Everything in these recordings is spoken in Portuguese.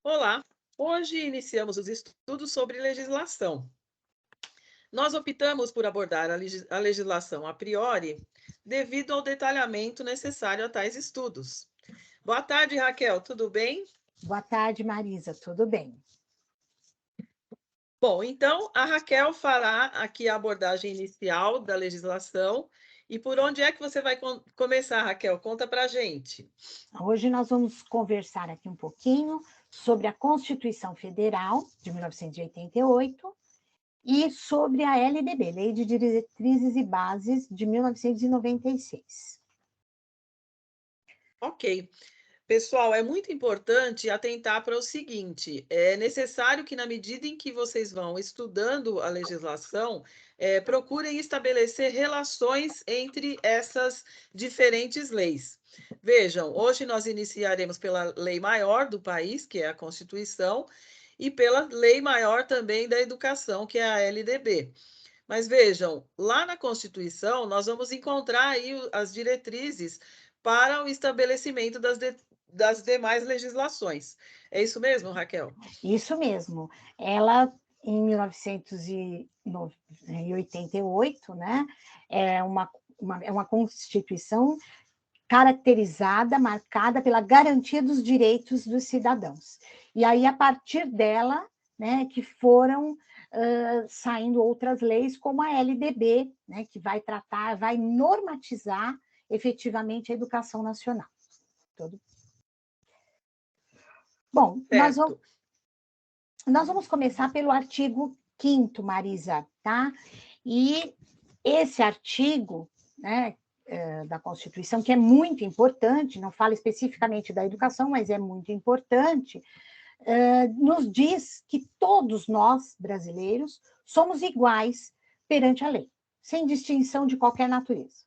Olá, hoje iniciamos os estudos sobre legislação. Nós optamos por abordar a legislação a priori, devido ao detalhamento necessário a tais estudos. Boa tarde, Raquel, tudo bem? Boa tarde, Marisa, tudo bem? Bom, então a Raquel fará aqui a abordagem inicial da legislação. E por onde é que você vai começar, Raquel? Conta para a gente. Hoje nós vamos conversar aqui um pouquinho sobre a Constituição Federal de 1988 e sobre a LDB, Lei de Diretrizes e Bases de 1996. Ok. Pessoal, é muito importante atentar para o seguinte: é necessário que, na medida em que vocês vão estudando a legislação, procurem estabelecer relações entre essas diferentes leis. Vejam, hoje nós iniciaremos pela lei maior do país, que é a Constituição, e pela lei maior também da educação, que é a LDB. Mas vejam, lá na Constituição, nós vamos encontrar aí as diretrizes para o estabelecimento das demais legislações. É isso mesmo, Raquel? Isso mesmo. Ela, em 1988, né, é uma Constituição caracterizada, marcada pela garantia dos direitos dos cidadãos. E aí, a partir dela, né, que foram saindo outras leis, como a LDB, né, que vai tratar, vai normatizar efetivamente a educação nacional. Todo. Bom, Certo. nós vamos começar pelo artigo 5º, Marisa, tá? E esse artigo, né, da Constituição, que é muito importante, não fala especificamente da educação, mas é muito importante, nos diz que todos nós, brasileiros, somos iguais perante a lei, sem distinção de qualquer natureza.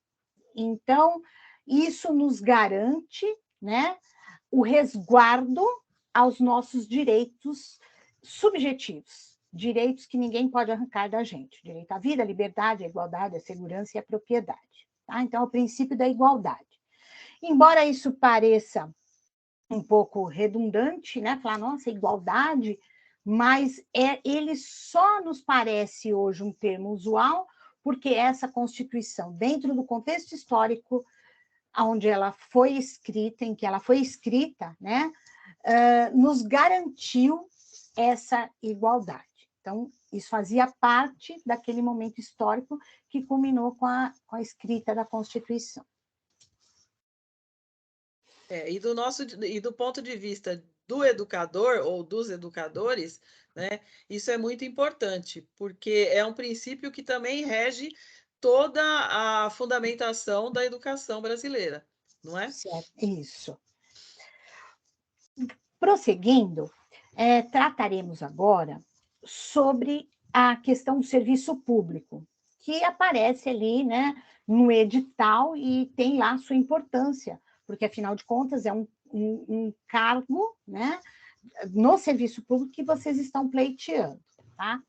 Então, isso nos garante, né, o resguardo aos nossos direitos subjetivos, direitos que ninguém pode arrancar da gente, direito à vida, à liberdade, à igualdade, à segurança e à propriedade. Tá? Então, é o princípio da igualdade. Embora isso pareça um pouco redundante, né? Falar, nossa, igualdade, mas ele só nos parece hoje um termo usual, porque essa Constituição, dentro do contexto histórico onde ela foi escrita, em que ela foi escrita, né, nos garantiu essa igualdade. Então, isso fazia parte daquele momento histórico que culminou com a escrita da Constituição. E do ponto de vista do educador ou dos educadores, né, isso é muito importante, porque é um princípio que também rege toda a fundamentação da educação brasileira, não é? Certo? Isso. Prosseguindo, trataremos agora sobre a questão do serviço público, que aparece ali, né, no edital e tem lá sua importância, porque, afinal de contas, é um cargo, né, no serviço público que vocês estão pleiteando, tá?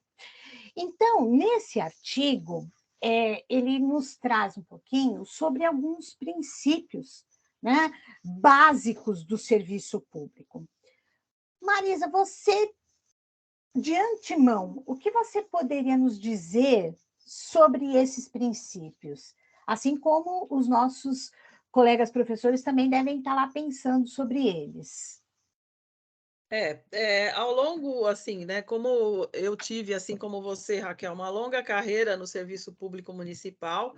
Então, nesse artigo, ele nos traz um pouquinho sobre alguns princípios, né, básicos do serviço público. Marisa, você, de antemão, o que você poderia nos dizer sobre esses princípios? Assim como os nossos colegas professores também devem estar lá pensando sobre eles. Ao longo, assim, né, como eu tive, assim como você, Raquel, uma longa carreira no serviço público municipal,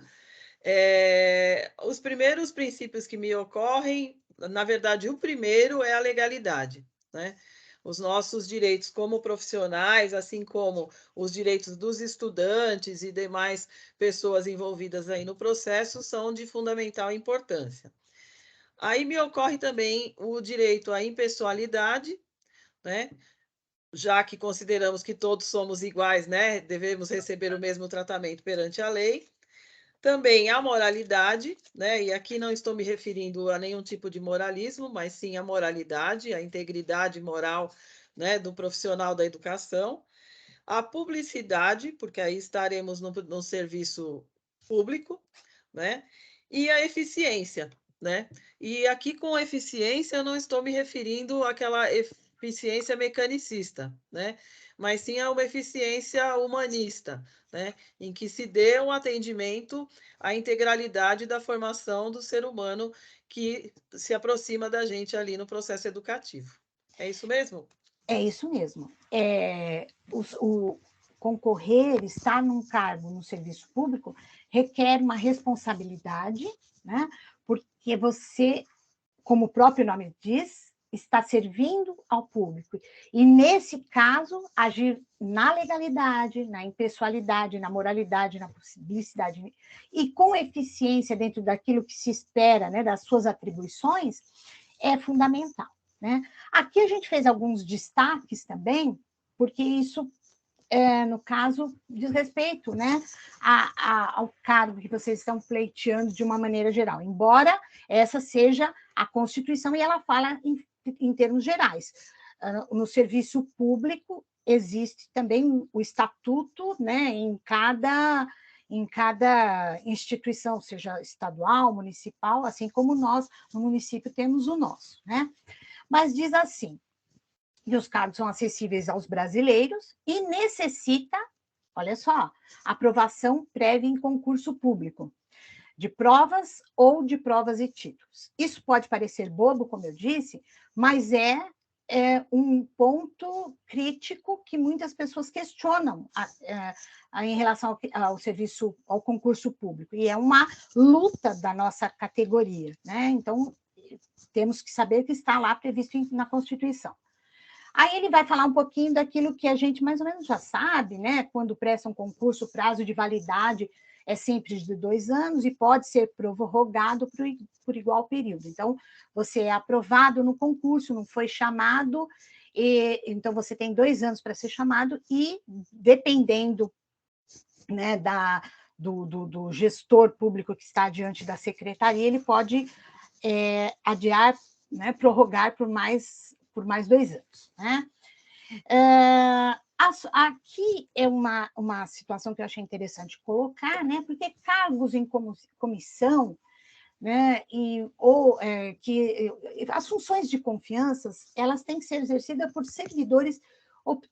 os primeiros princípios que me ocorrem, na verdade, o primeiro é a legalidade, né? Os nossos direitos como profissionais, assim como os direitos dos estudantes e demais pessoas envolvidas aí no processo, são de fundamental importância. Aí me ocorre também o direito à impessoalidade, né? Já que consideramos que todos somos iguais, né? Devemos receber o mesmo tratamento perante a lei. Também a moralidade, né? E aqui não estou me referindo a nenhum tipo de moralismo, mas sim a moralidade, a integridade moral, né, do profissional da educação. A publicidade, porque aí estaremos no serviço público, né? E a eficiência, né? E aqui com eficiência eu não estou me referindo àquela eficiência mecanicista, né? Mas sim a uma eficiência humanista, né? Em que se dê um atendimento à integralidade da formação do ser humano que se aproxima da gente ali no processo educativo. É isso mesmo? É isso mesmo. O concorrer, estar num cargo no serviço público, requer uma responsabilidade, né? Porque você, como o próprio nome diz, está servindo ao público. E, nesse caso, agir na legalidade, na impessoalidade, na moralidade, na publicidade, e com eficiência dentro daquilo que se espera, né, das suas atribuições, é fundamental. Né? Aqui a gente fez alguns destaques também, porque isso, no caso, diz respeito, né, ao cargo que vocês estão pleiteando de uma maneira geral, embora essa seja a Constituição e ela fala em termos gerais. No serviço público existe também o estatuto, né, em cada instituição, seja estadual, municipal, assim como nós, no município, temos o nosso, né? Mas diz assim, que os cargos são acessíveis aos brasileiros e necessita, olha só, aprovação prévia em concurso público, de provas ou de provas e títulos. Isso pode parecer bobo, como eu disse, mas é um ponto crítico que muitas pessoas questionam em relação ao serviço, ao concurso público, e é uma luta da nossa categoria, né? Então, temos que saber que está lá previsto na Constituição. Aí ele vai falar um pouquinho daquilo que a gente mais ou menos já sabe, né? Quando presta um concurso, o prazo de validade é sempre de 2 anos e pode ser prorrogado por igual período. Então, você é aprovado no concurso, não foi chamado, então você tem 2 anos para ser chamado e, dependendo, né, do gestor público que está diante da secretaria, ele pode adiar, né, prorrogar por mais 2 anos. Né? Aqui é uma situação que eu achei interessante colocar, né, porque cargos em comissão, né, as funções de confiança, elas têm que ser exercidas por servidores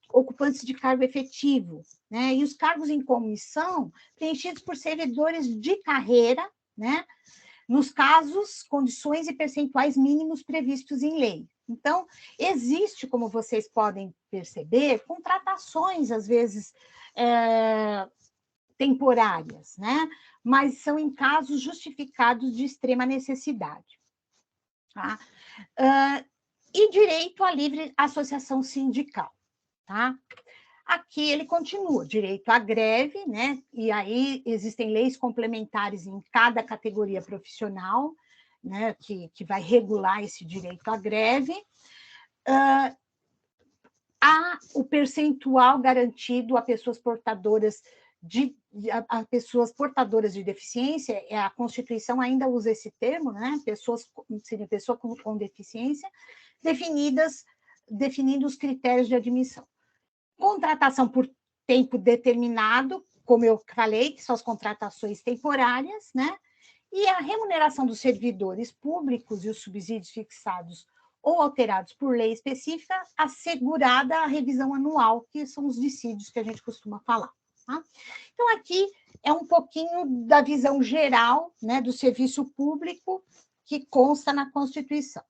ocupantes de cargo efetivo, né, e os cargos em comissão preenchidos por servidores de carreira, né, nos casos, condições e percentuais mínimos previstos em lei. Então, existe, como vocês podem perceber, contratações, às vezes, temporárias, né? Mas são em casos justificados de extrema necessidade. Tá? E direito à livre associação sindical. Tá? Aqui ele continua, direito à greve, né? E aí existem leis complementares em cada categoria profissional, né? Que vai regular esse direito à greve. Há o percentual garantido a pessoas portadoras de deficiência, a Constituição ainda usa esse termo, né? Seria pessoa com deficiência, definindo os critérios de admissão. Contratação por tempo determinado, como eu falei, que são as contratações temporárias, né? E a remuneração dos servidores públicos e os subsídios fixados ou alterados por lei específica, assegurada a revisão anual, que são os dissídios que a gente costuma falar. Tá? Então, aqui é um pouquinho da visão geral, né, do serviço público que consta na Constituição.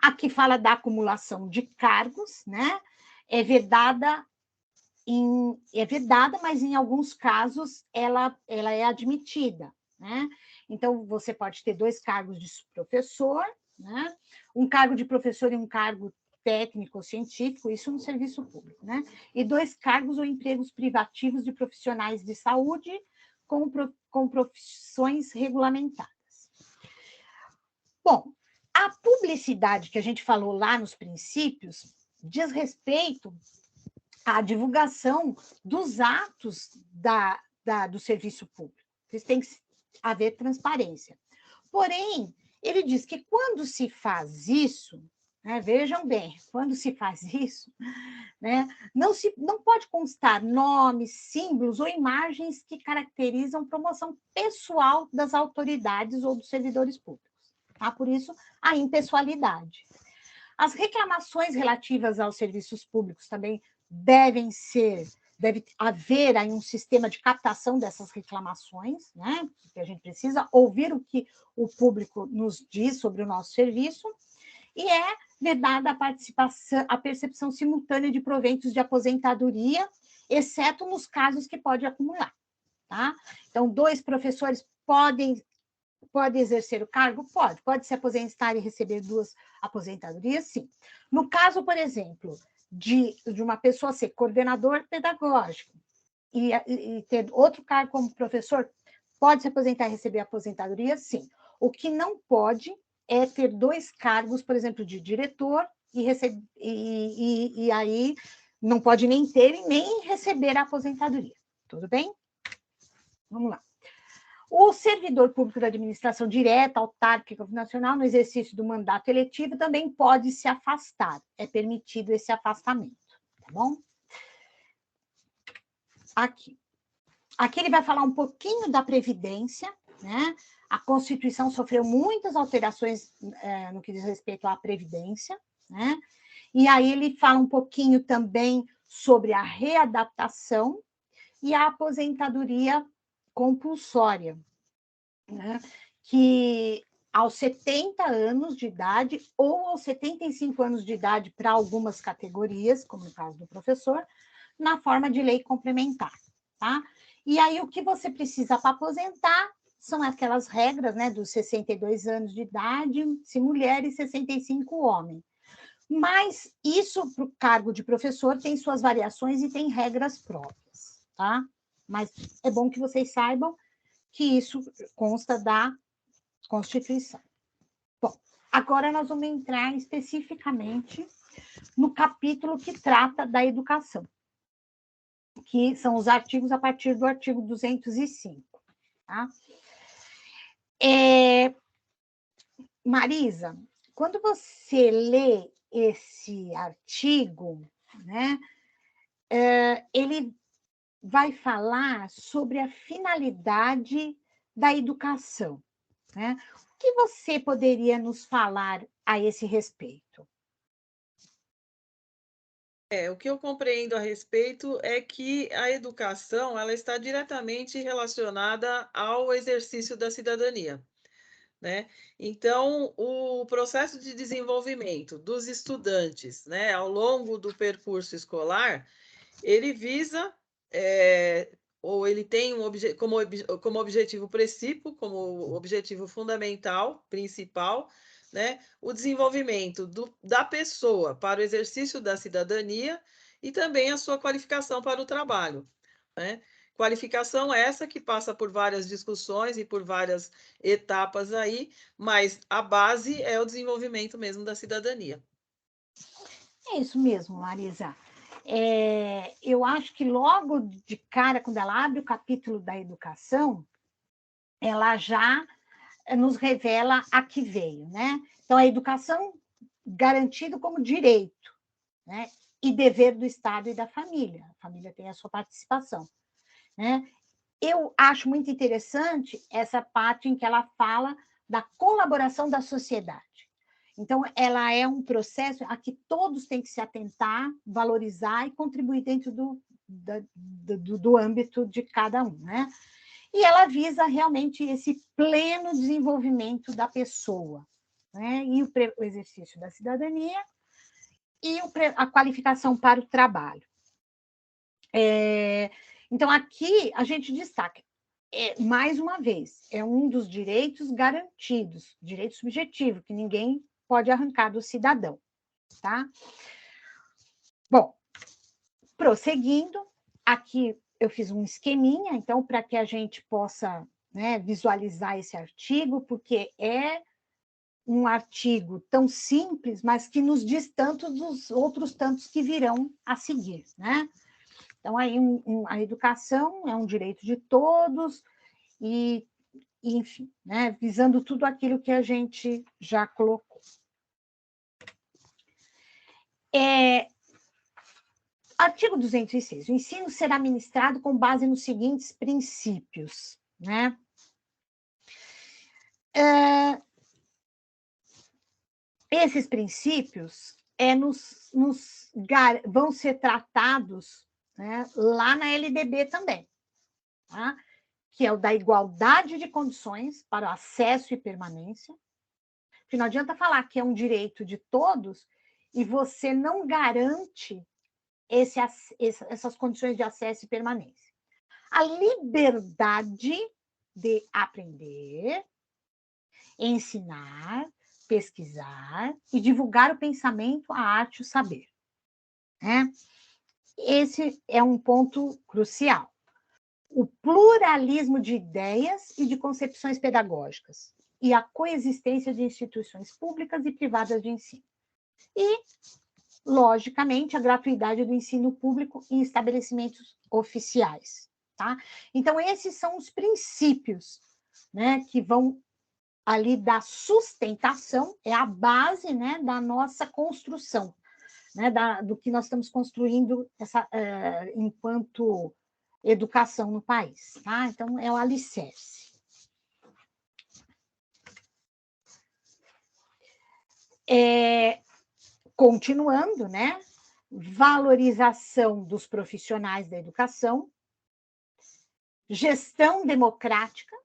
Aqui fala da acumulação de cargos, né? É vedada, mas em alguns casos ela é admitida, né? Então, você pode ter 2 cargos de professor, né? Um cargo de professor e um cargo técnico ou científico, isso no serviço público, né? E 2 cargos ou empregos privativos de profissionais de saúde com profissões regulamentadas. Bom, a publicidade que a gente falou lá nos princípios diz respeito à divulgação dos atos do serviço público. Tem que haver transparência. Porém, ele diz que quando se faz isso, né, vejam bem, quando se faz isso, né, não pode constar nomes, símbolos ou imagens que caracterizam promoção pessoal das autoridades ou dos servidores públicos. Tá? Por isso, a impessoalidade. As reclamações relativas aos serviços públicos também deve haver aí um sistema de captação dessas reclamações, né? Porque a gente precisa ouvir o que o público nos diz sobre o nosso serviço, e é vedada a percepção simultânea de proventos de aposentadoria, exceto nos casos que pode acumular, tá? Então, 2 professores podem exercer o cargo? Pode se aposentar e receber 2 aposentadorias? Sim. No caso, por exemplo, de uma pessoa ser coordenador pedagógico e ter outro cargo como professor, pode se aposentar e receber aposentadoria? Sim. O que não pode é ter 2 cargos, por exemplo, de diretor, e aí não pode nem ter e nem receber a aposentadoria. Tudo bem? Vamos lá. O servidor público da administração direta, autárquica, nacional, no exercício do mandato eletivo, também pode se afastar. É permitido esse afastamento, tá bom? Aqui. Aqui ele vai falar um pouquinho da Previdência, né? A Constituição sofreu muitas alterações no que diz respeito à Previdência, né? E aí ele fala um pouquinho também sobre a readaptação e a aposentadoria compulsória, né? Que aos 70 anos de idade ou aos 75 anos de idade para algumas categorias, como no caso do professor, na forma de lei complementar, tá? E aí o que você precisa para aposentar são aquelas regras, né, dos 62 anos de idade, se mulher, e 65 homem. Mas isso para o cargo de professor tem suas variações e tem regras próprias, tá? Mas é bom que vocês saibam que isso consta da Constituição. Bom, agora nós vamos entrar especificamente no capítulo que trata da educação, que são os artigos a partir do artigo 205. Tá? Marisa, quando você lê esse artigo, né, ele vai falar sobre a finalidade da educação, né? O que você poderia nos falar a esse respeito? O que eu compreendo a respeito é que a educação ela está diretamente relacionada ao exercício da cidadania, né? Então, o processo de desenvolvimento dos estudantes, né, ao longo do percurso escolar, ele visa, ou ele tem como objetivo princípio, como objetivo fundamental, principal, né, o desenvolvimento da pessoa para o exercício da cidadania e também a sua qualificação para o trabalho, né? Qualificação essa que passa por várias discussões e por várias etapas aí, mas a base é o desenvolvimento mesmo da cidadania. É isso mesmo, Marisa. Eu acho que logo de cara, quando ela abre o capítulo da educação, ela já nos revela a que veio, né? Então, a educação garantida como direito, né? E dever do Estado e da família. A família tem a sua participação, né? Eu acho muito interessante essa parte em que ela fala da colaboração da sociedade. Então, ela é um processo a que todos têm que se atentar, valorizar e contribuir dentro do âmbito de cada um, né? E ela visa realmente esse pleno desenvolvimento da pessoa, né? E o exercício da cidadania e a qualificação para o trabalho. Então, aqui a gente destaca, mais uma vez, é um dos direitos garantidos, direito subjetivo, que ninguém pode arrancar do cidadão, tá? Bom, prosseguindo, aqui eu fiz um esqueminha, então, para que a gente possa, né, visualizar esse artigo, porque é um artigo tão simples, mas que nos diz tanto dos outros tantos que virão a seguir, né? Então, aí a educação é um direito de todos e, enfim, né, visando tudo aquilo que a gente já colocou. Artigo 206. O ensino será ministrado com base nos seguintes princípios, né? esses princípios vão ser tratados, né, lá na LDB também, tá? Que é o da igualdade de condições para o acesso e permanência, porque não adianta falar que é um direito de todos e você não garante essas condições de acesso e permanência. A liberdade de aprender, ensinar, pesquisar e divulgar o pensamento, a arte e o saber, né? Esse é um ponto crucial. O pluralismo de ideias e de concepções pedagógicas e a coexistência de instituições públicas e privadas de ensino. E, logicamente, a gratuidade do ensino público em estabelecimentos oficiais, tá? Então, esses são os princípios, né, que vão ali dar sustentação, é a base, né, da nossa construção, né, do que nós estamos construindo enquanto educação no país, tá? Então, é o alicerce. Continuando, né? Valorização dos profissionais da educação, gestão democrática.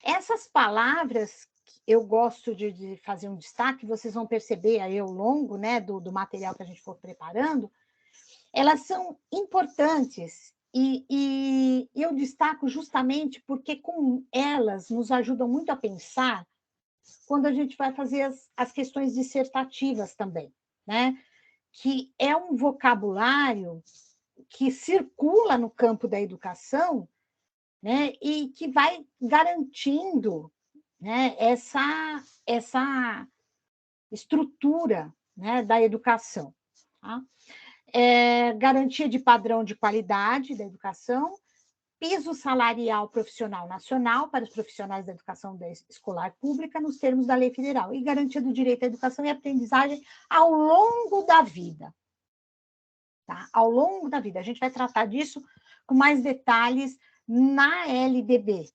Essas palavras, eu gosto de fazer um destaque, vocês vão perceber aí ao longo, né, do material que a gente for preparando, elas são importantes e eu destaco justamente porque com elas nos ajudam muito a pensar quando a gente vai fazer as questões dissertativas também, né? Que é um vocabulário que circula no campo da educação, né? E que vai garantindo, né, essa estrutura, né, da educação. Tá? Garantia de padrão de qualidade da educação, piso salarial profissional nacional para os profissionais da educação escolar pública nos termos da lei federal e garantia do direito à educação e aprendizagem ao longo da vida. Tá? Ao longo da vida. A gente vai tratar disso com mais detalhes na LDB.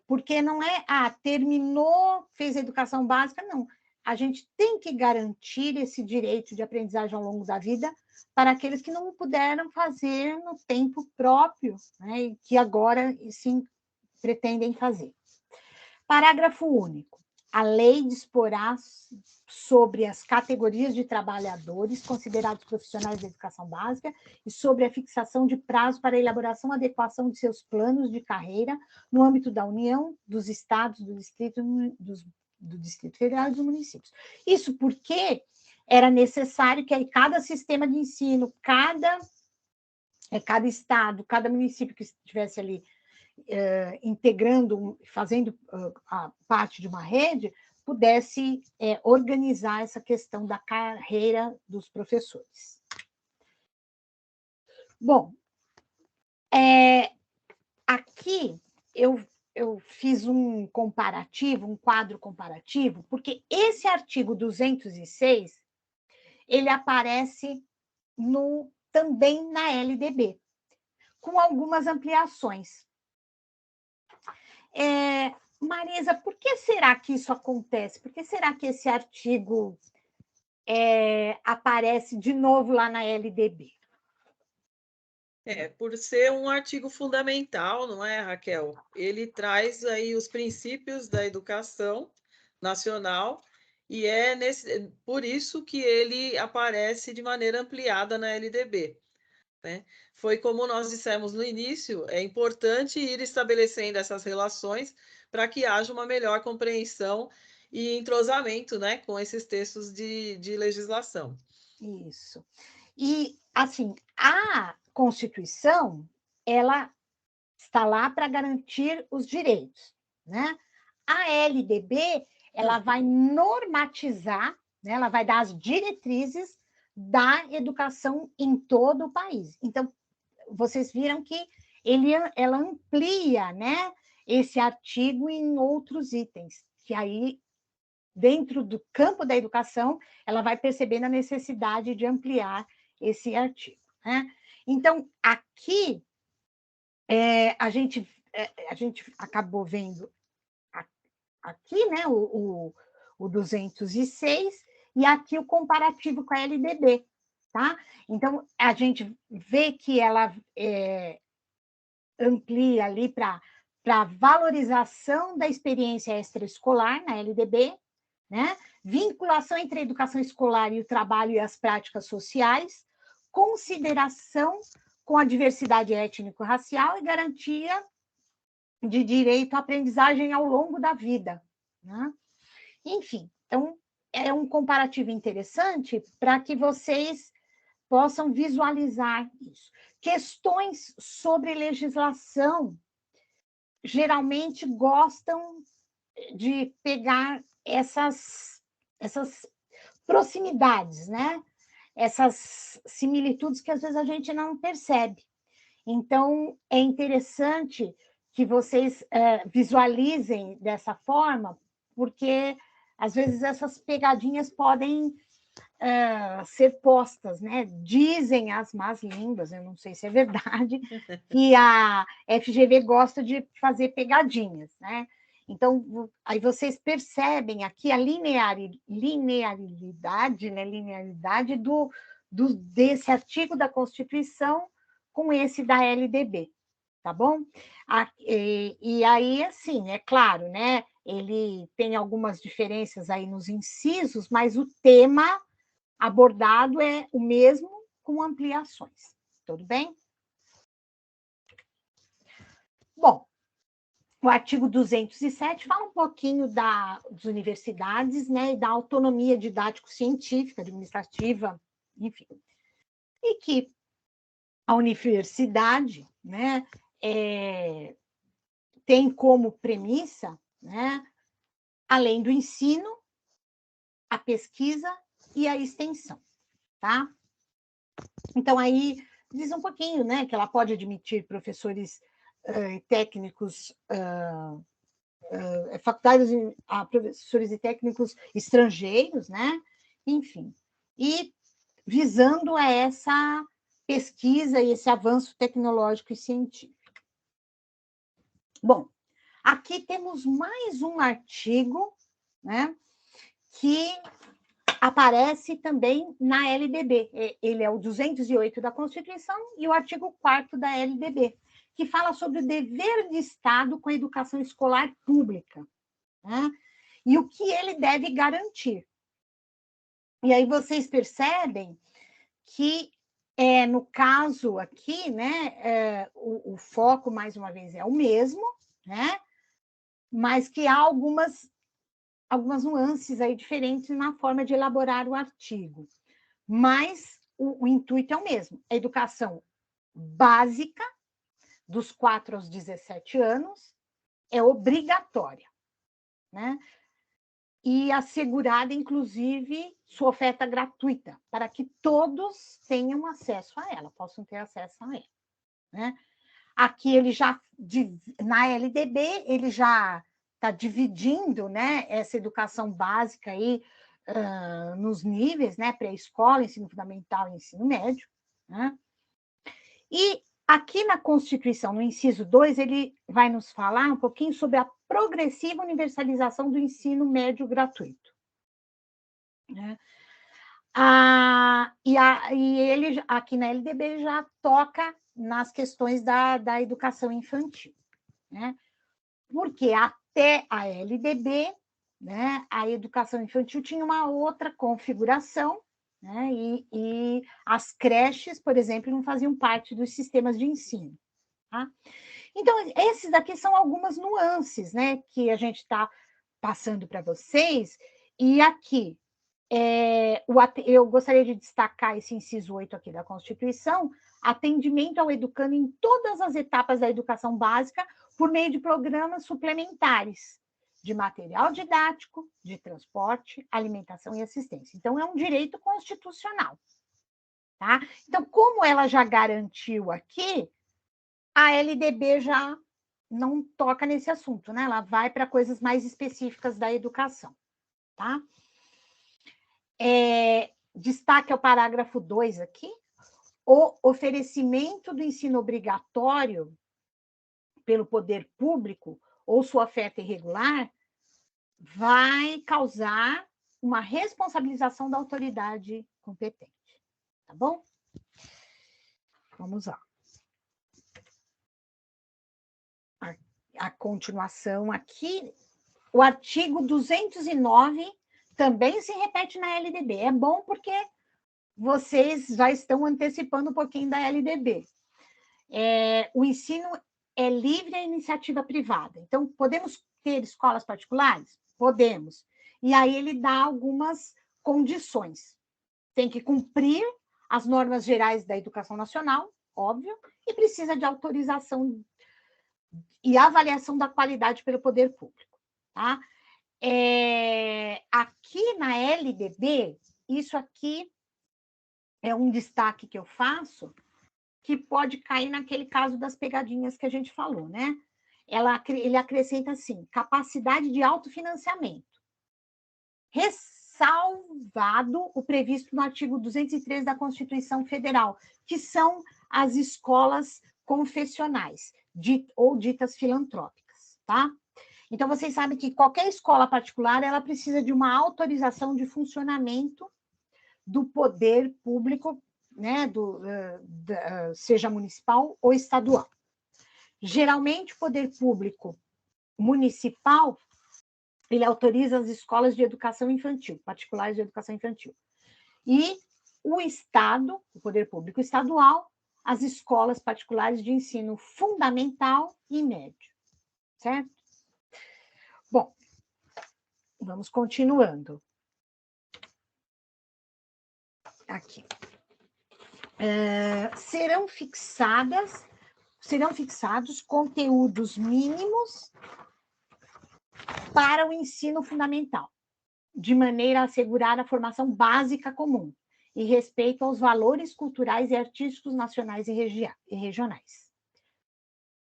Porque não é, terminou, fez a educação básica, não. A gente tem que garantir esse direito de aprendizagem ao longo da vida para aqueles que não puderam fazer no tempo próprio, né, e que agora, sim, pretendem fazer. Parágrafo único. A lei disporá sobre as categorias de trabalhadores considerados profissionais da educação básica e sobre a fixação de prazo para a elaboração e adequação de seus planos de carreira no âmbito da União, dos estados, do Distrito Federal e dos municípios. Isso porque era necessário que aí cada sistema de ensino, cada estado, cada município que estivesse ali integrando, fazendo a parte de uma rede, pudesse organizar essa questão da carreira dos professores. Bom, aqui eu fiz um comparativo, um quadro comparativo, porque esse artigo 206, ele aparece também na LDB, com algumas ampliações. Marisa, por que será que isso acontece? Por que será que esse artigo aparece de novo lá na LDB? Por ser um artigo fundamental, não é, Raquel? Ele traz aí os princípios da educação nacional e por isso que ele aparece de maneira ampliada na LDB. Né? Foi como nós dissemos no início, é importante ir estabelecendo essas relações para que haja uma melhor compreensão e entrosamento, né, com esses textos de legislação. Isso. E, assim, a Constituição, ela está lá para garantir os direitos, né? A LDB, ela vai normatizar, né? Ela vai dar as diretrizes da educação em todo o país. Então, vocês viram que ela amplia, né, esse artigo em outros itens, que aí, dentro do campo da educação, ela vai percebendo a necessidade de ampliar esse artigo. Né? Então, aqui, a gente acabou vendo aqui, né, o 206, e aqui o comparativo com a LDB, tá? Então, a gente vê que ela amplia ali para valorização da experiência extraescolar na LDB, né? Vinculação entre a educação escolar e o trabalho e as práticas sociais, consideração com a diversidade étnico-racial e garantia de direito à aprendizagem ao longo da vida, né? Enfim, então, é um comparativo interessante para que vocês possam visualizar isso. Questões sobre legislação geralmente gostam de pegar essas proximidades, né? Essas similitudes que às vezes a gente não percebe. Então, é interessante que vocês visualizem dessa forma, porque às vezes essas pegadinhas podem ser postas, né? Dizem as más línguas, eu não sei se é verdade, que a FGV gosta de fazer pegadinhas, né? Então, aí vocês percebem aqui a linearidade, né? Linearidade desse artigo da Constituição com esse da LDB, tá bom? E aí, assim, é claro, né? Ele tem algumas diferenças aí nos incisos, mas o tema abordado é o mesmo com ampliações. Tudo bem? Bom, o artigo 207 fala um pouquinho das universidades, né, e da autonomia didático-científica, administrativa, enfim. E que a universidade, né, tem como premissa, né, além do ensino, a pesquisa e a extensão, tá? Então, aí diz um pouquinho, né, que ela pode admitir professores técnicos, faculdades a professores e técnicos estrangeiros, né? Enfim, e visando a essa pesquisa e esse avanço tecnológico e científico. Bom, aqui temos mais um artigo, né, que aparece também na LDB. Ele é o 208 da Constituição e o artigo 4º da LDB, que fala sobre o dever de Estado com a educação escolar pública, né? E o que ele deve garantir. E aí vocês percebem que, no caso aqui, né, o foco, mais uma vez, é o mesmo, né? Mas que há algumas nuances aí diferentes na forma de elaborar o artigo. Mas o intuito é o mesmo, a educação básica, dos 4 aos 17 anos, é obrigatória, né? E assegurada, inclusive, sua oferta gratuita, para que todos tenham acesso a ela, possam ter acesso a ela, né? Aqui ele já, na LDB, ele já está dividindo, né, essa educação básica aí nos níveis, né, pré-escola, ensino fundamental e ensino médio, né? E aqui na Constituição, no inciso 2, ele vai nos falar um pouquinho sobre a progressiva universalização do ensino médio gratuito, né? E ele, aqui na LDB, já toca nas questões da educação infantil, né? Porque até a LDB, né, a educação infantil tinha uma outra configuração, né, e as creches, por exemplo, não faziam parte dos sistemas de ensino, tá? Então, esses daqui são algumas nuances, né, que a gente está passando para vocês, e aqui eu gostaria de destacar esse inciso 8 aqui da Constituição, atendimento ao educando em todas as etapas da educação básica por meio de programas suplementares de material didático, de transporte, alimentação e assistência. Então, é um direito constitucional, tá? Então, como ela já garantiu aqui, a LDB já não toca nesse assunto, né? Ela vai para coisas mais específicas da educação, tá? Destaque ao parágrafo 2 aqui, o oferecimento do ensino obrigatório pelo poder público ou sua oferta irregular vai causar uma responsabilização da autoridade competente, tá bom? Vamos lá. A continuação aqui, o artigo 209 também se repete na LDB. É bom porque vocês já estão antecipando um pouquinho da LDB. O ensino é livre à iniciativa privada. Então, podemos ter escolas particulares? Podemos. E aí ele dá algumas condições. Tem que cumprir as normas gerais da educação nacional, óbvio, e precisa de autorização e avaliação da qualidade pelo poder público. Tá? Aqui na LDB, isso aqui é um destaque que eu faço, que pode cair naquele caso das pegadinhas que a gente falou, né? Ele acrescenta assim, capacidade de autofinanciamento, ressalvado o previsto no artigo 203 da Constituição Federal, que são as escolas confessionais, ou ditas filantrópicas, tá? Então, vocês sabem que qualquer escola particular, ela precisa de uma autorização de funcionamento do poder público, né, seja municipal ou estadual. Geralmente, o poder público municipal, ele autoriza as escolas de educação infantil, particulares de educação infantil. E o Estado, o poder público estadual, as escolas particulares de ensino fundamental e médio, certo? Bom, vamos continuando. Aqui. Serão fixados conteúdos mínimos para o ensino fundamental, de maneira a assegurar a formação básica comum e respeito aos valores culturais e artísticos nacionais e regionais.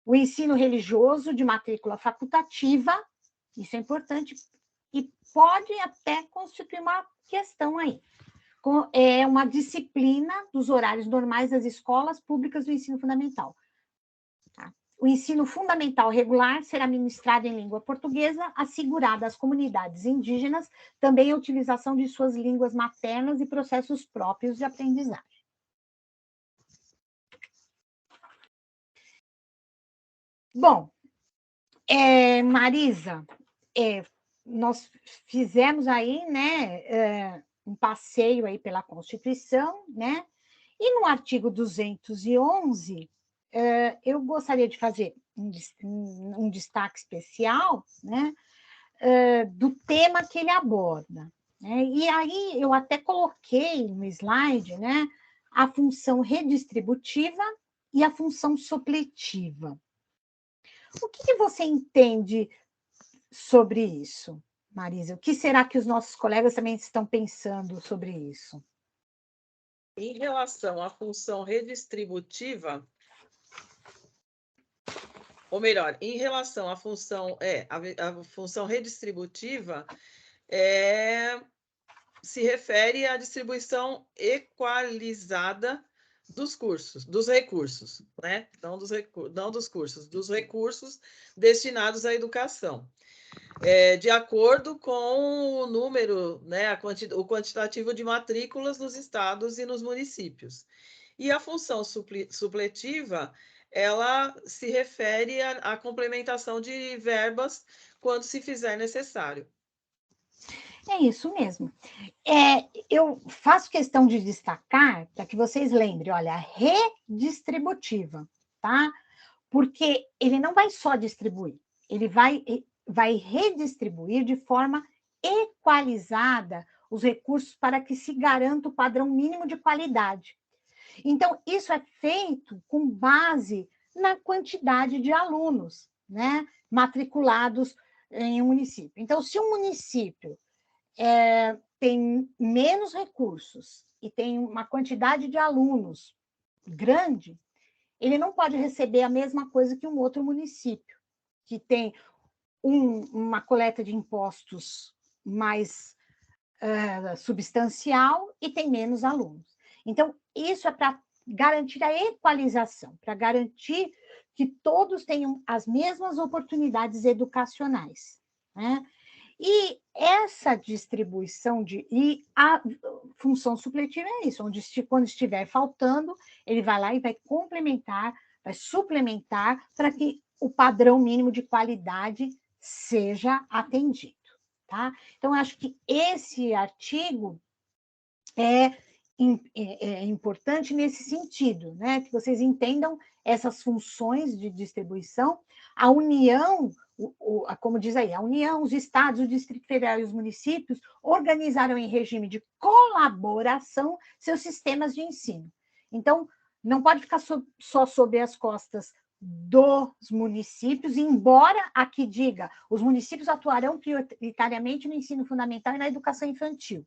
O ensino religioso de matrícula facultativa, isso é importante, e pode até constituir uma questão aí. É uma disciplina dos horários normais das escolas públicas do ensino fundamental. Tá? O ensino fundamental regular será ministrado em língua portuguesa, assegurada às comunidades indígenas também a utilização de suas línguas maternas e processos próprios de aprendizagem. Bom, Marisa, nós fizemos aí, né, um passeio aí pela Constituição, né? E no artigo 211, eu gostaria de fazer um destaque especial, né, do tema que ele aborda. Né? E aí eu até coloquei no slide, né, a função redistributiva e a função supletiva. O que você entende sobre isso, Marisa? O que será que os nossos colegas também estão pensando sobre isso? Em relação à função redistributiva, ou melhor, em relação à função, a função redistributiva se refere à distribuição equalizada dos recursos, né? Não dos cursos, dos recursos destinados à educação. De acordo com o número, né, o quantitativo de matrículas nos estados e nos municípios. E a função supletiva, ela se refere à complementação de verbas quando se fizer necessário. É isso mesmo. Eu faço questão de destacar, para que vocês lembrem, olha, redistributiva, tá? Porque ele não vai só distribuir, ele vai redistribuir de forma equalizada os recursos para que se garanta o padrão mínimo de qualidade. Então, isso é feito com base na quantidade de alunos, né, matriculados em um município. Então, se um município tem menos recursos e tem uma quantidade de alunos grande, ele não pode receber a mesma coisa que um outro município, que tem uma coleta de impostos mais substancial e tem menos alunos. Então, isso é para garantir a equalização, para garantir que todos tenham as mesmas oportunidades educacionais, né? E essa distribuição e a função supletiva é isso, onde quando estiver faltando, ele vai lá e vai complementar, vai suplementar para que o padrão mínimo de qualidade seja atendido, tá? Então, eu acho que esse artigo é importante nesse sentido, né? Que vocês entendam essas funções de distribuição, a união, como diz aí, a União, os estados, o Distrito Federal e os municípios organizaram em regime de colaboração seus sistemas de ensino. Então, não pode ficar só sobre as costas dos municípios, embora aqui diga, os municípios atuarão prioritariamente no ensino fundamental e na educação infantil.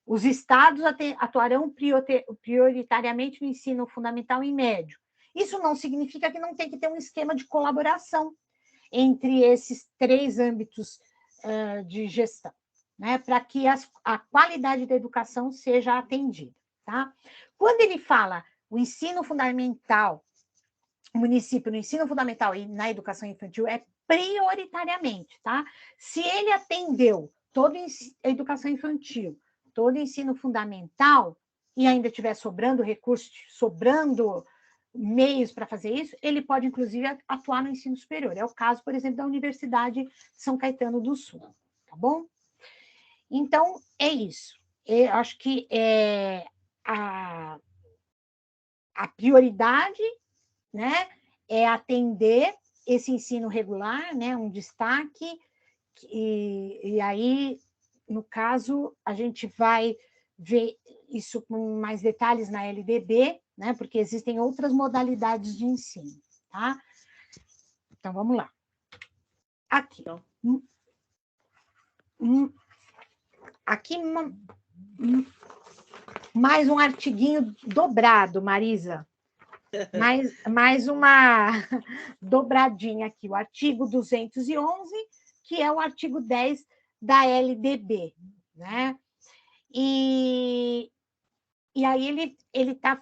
Os estados atuarão prioritariamente no ensino fundamental e médio. Isso não significa que não tem que ter um esquema de colaboração entre esses 3 âmbitos de gestão, né, para que a qualidade da educação seja atendida. Tá? Quando ele fala o ensino fundamental, o município no ensino fundamental e na educação infantil é prioritariamente, tá? Se ele atendeu toda a educação infantil, todo o ensino fundamental, e ainda tiver sobrando recursos, sobrando meios para fazer isso, ele pode, inclusive, atuar no ensino superior. É o caso, por exemplo, da Universidade São Caetano do Sul, tá bom? Então, é isso. Eu acho que a prioridade, né, é atender esse ensino regular, né, um destaque, e aí, no caso, a gente vai ver isso com mais detalhes na LDB, né, porque existem outras modalidades de ensino, tá? Então, vamos lá. Aqui, aqui mais um artiguinho dobrado, Marisa. Mais uma dobradinha aqui, o artigo 211, que é o artigo 10 da LDB, né? E aí ele está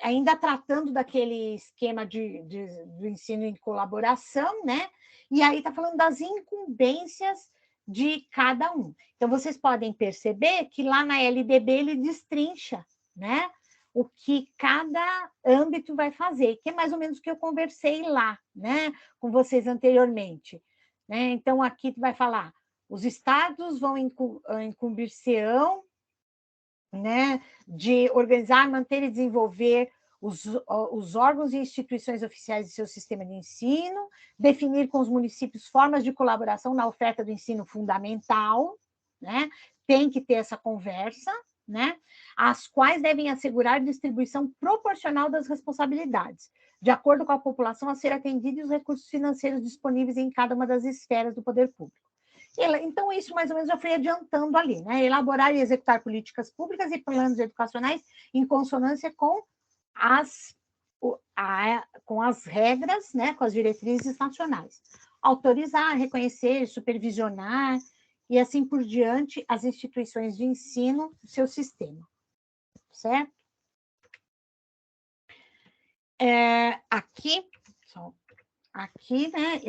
ainda tratando daquele esquema do ensino em colaboração, né? E aí está falando das incumbências de cada um. Então, vocês podem perceber que lá na LDB ele destrincha, né? O que cada âmbito vai fazer, que é mais ou menos o que eu conversei lá, né? Com vocês anteriormente. Né? Então, aqui vai falar, os estados vão incumbir-se-ão, né, de organizar, manter e desenvolver os órgãos e instituições oficiais de seu sistema de ensino, definir com os municípios formas de colaboração na oferta do ensino fundamental, né? Tem que ter essa conversa, né? As quais devem assegurar distribuição proporcional das responsabilidades, de acordo com a população a ser atendida e os recursos financeiros disponíveis em cada uma das esferas do poder público. Então, isso mais ou menos já foi adiantando ali, né? Elaborar e executar políticas públicas e planos educacionais em consonância com as regras, né? Com as diretrizes nacionais. Autorizar, reconhecer, supervisionar e assim por diante as instituições de ensino do seu sistema. Certo? Aqui, né?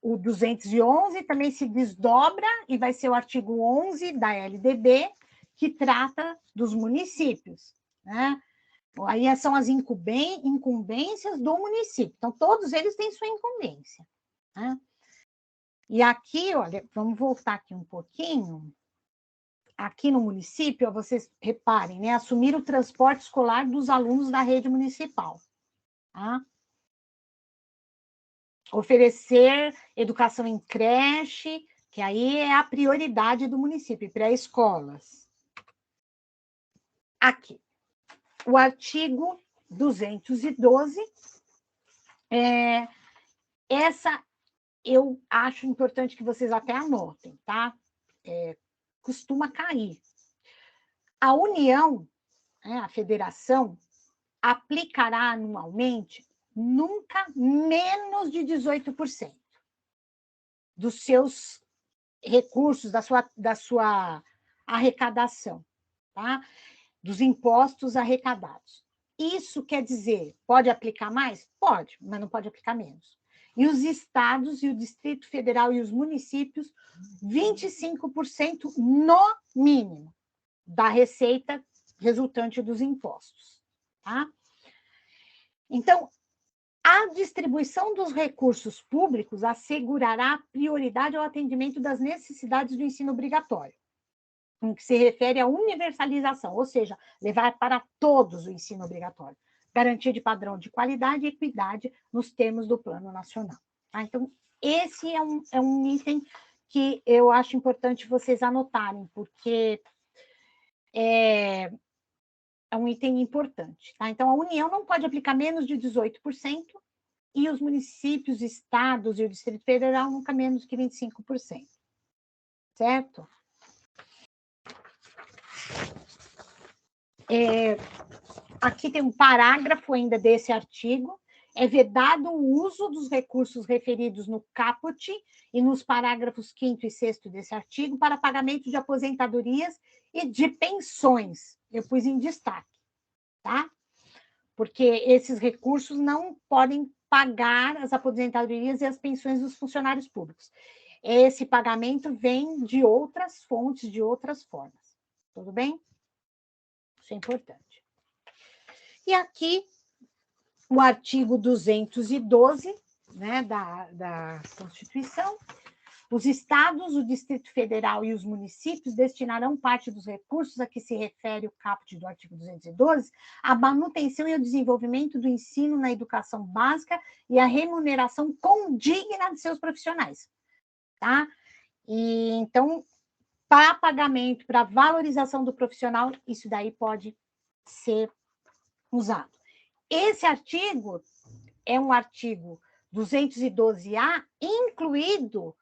O 211 também se desdobra e vai ser o artigo 11 da LDB, que trata dos municípios, né? Aí são as incumbências do município. Então, todos eles têm sua incumbência, né? E aqui, olha, vamos voltar aqui um pouquinho. Aqui no município, vocês reparem, né? Assumir o transporte escolar dos alunos da rede municipal, tá? Oferecer educação em creche, que aí é a prioridade do município, pré-escolas. Aqui, o artigo 212, essa eu acho importante que vocês até anotem, tá? Costuma cair. A União, a federação, aplicará anualmente nunca menos de 18% dos seus recursos, da sua arrecadação, tá? Dos impostos arrecadados. Isso quer dizer, pode aplicar mais? Pode, mas não pode aplicar menos. e os estados e o Distrito Federal e os municípios 25% no mínimo da receita resultante dos impostos, tá? Então, a distribuição dos recursos públicos assegurará prioridade ao atendimento das necessidades do ensino obrigatório, no que se refere à universalização, ou seja, levar para todos o ensino obrigatório, garantia de padrão de qualidade e equidade nos termos do Plano Nacional. Tá? Então, esse é um item que eu acho importante vocês anotarem, porque é um item importante. Tá? Então, a União não pode aplicar menos de 18%, e os municípios, estados e o Distrito Federal nunca menos que 25%. Certo? Aqui tem um parágrafo ainda desse artigo. É vedado o uso dos recursos referidos no caput e nos parágrafos 5º e 6º desse artigo para pagamento de aposentadorias e de pensões. Eu pus em destaque, tá? Porque esses recursos não podem pagar as aposentadorias e as pensões dos funcionários públicos. Esse pagamento vem de outras fontes, de outras formas. Tudo bem? Isso é importante. E aqui, o artigo 212, né, da Constituição. Os estados, o Distrito Federal e os municípios destinarão parte dos recursos a que se refere o caput do artigo 212 à manutenção e ao desenvolvimento do ensino na educação básica e à remuneração condigna de seus profissionais. Tá? E, então, para pagamento, para valorização do profissional, isso daí pode ser usado. Esse artigo é um artigo 212A, incluído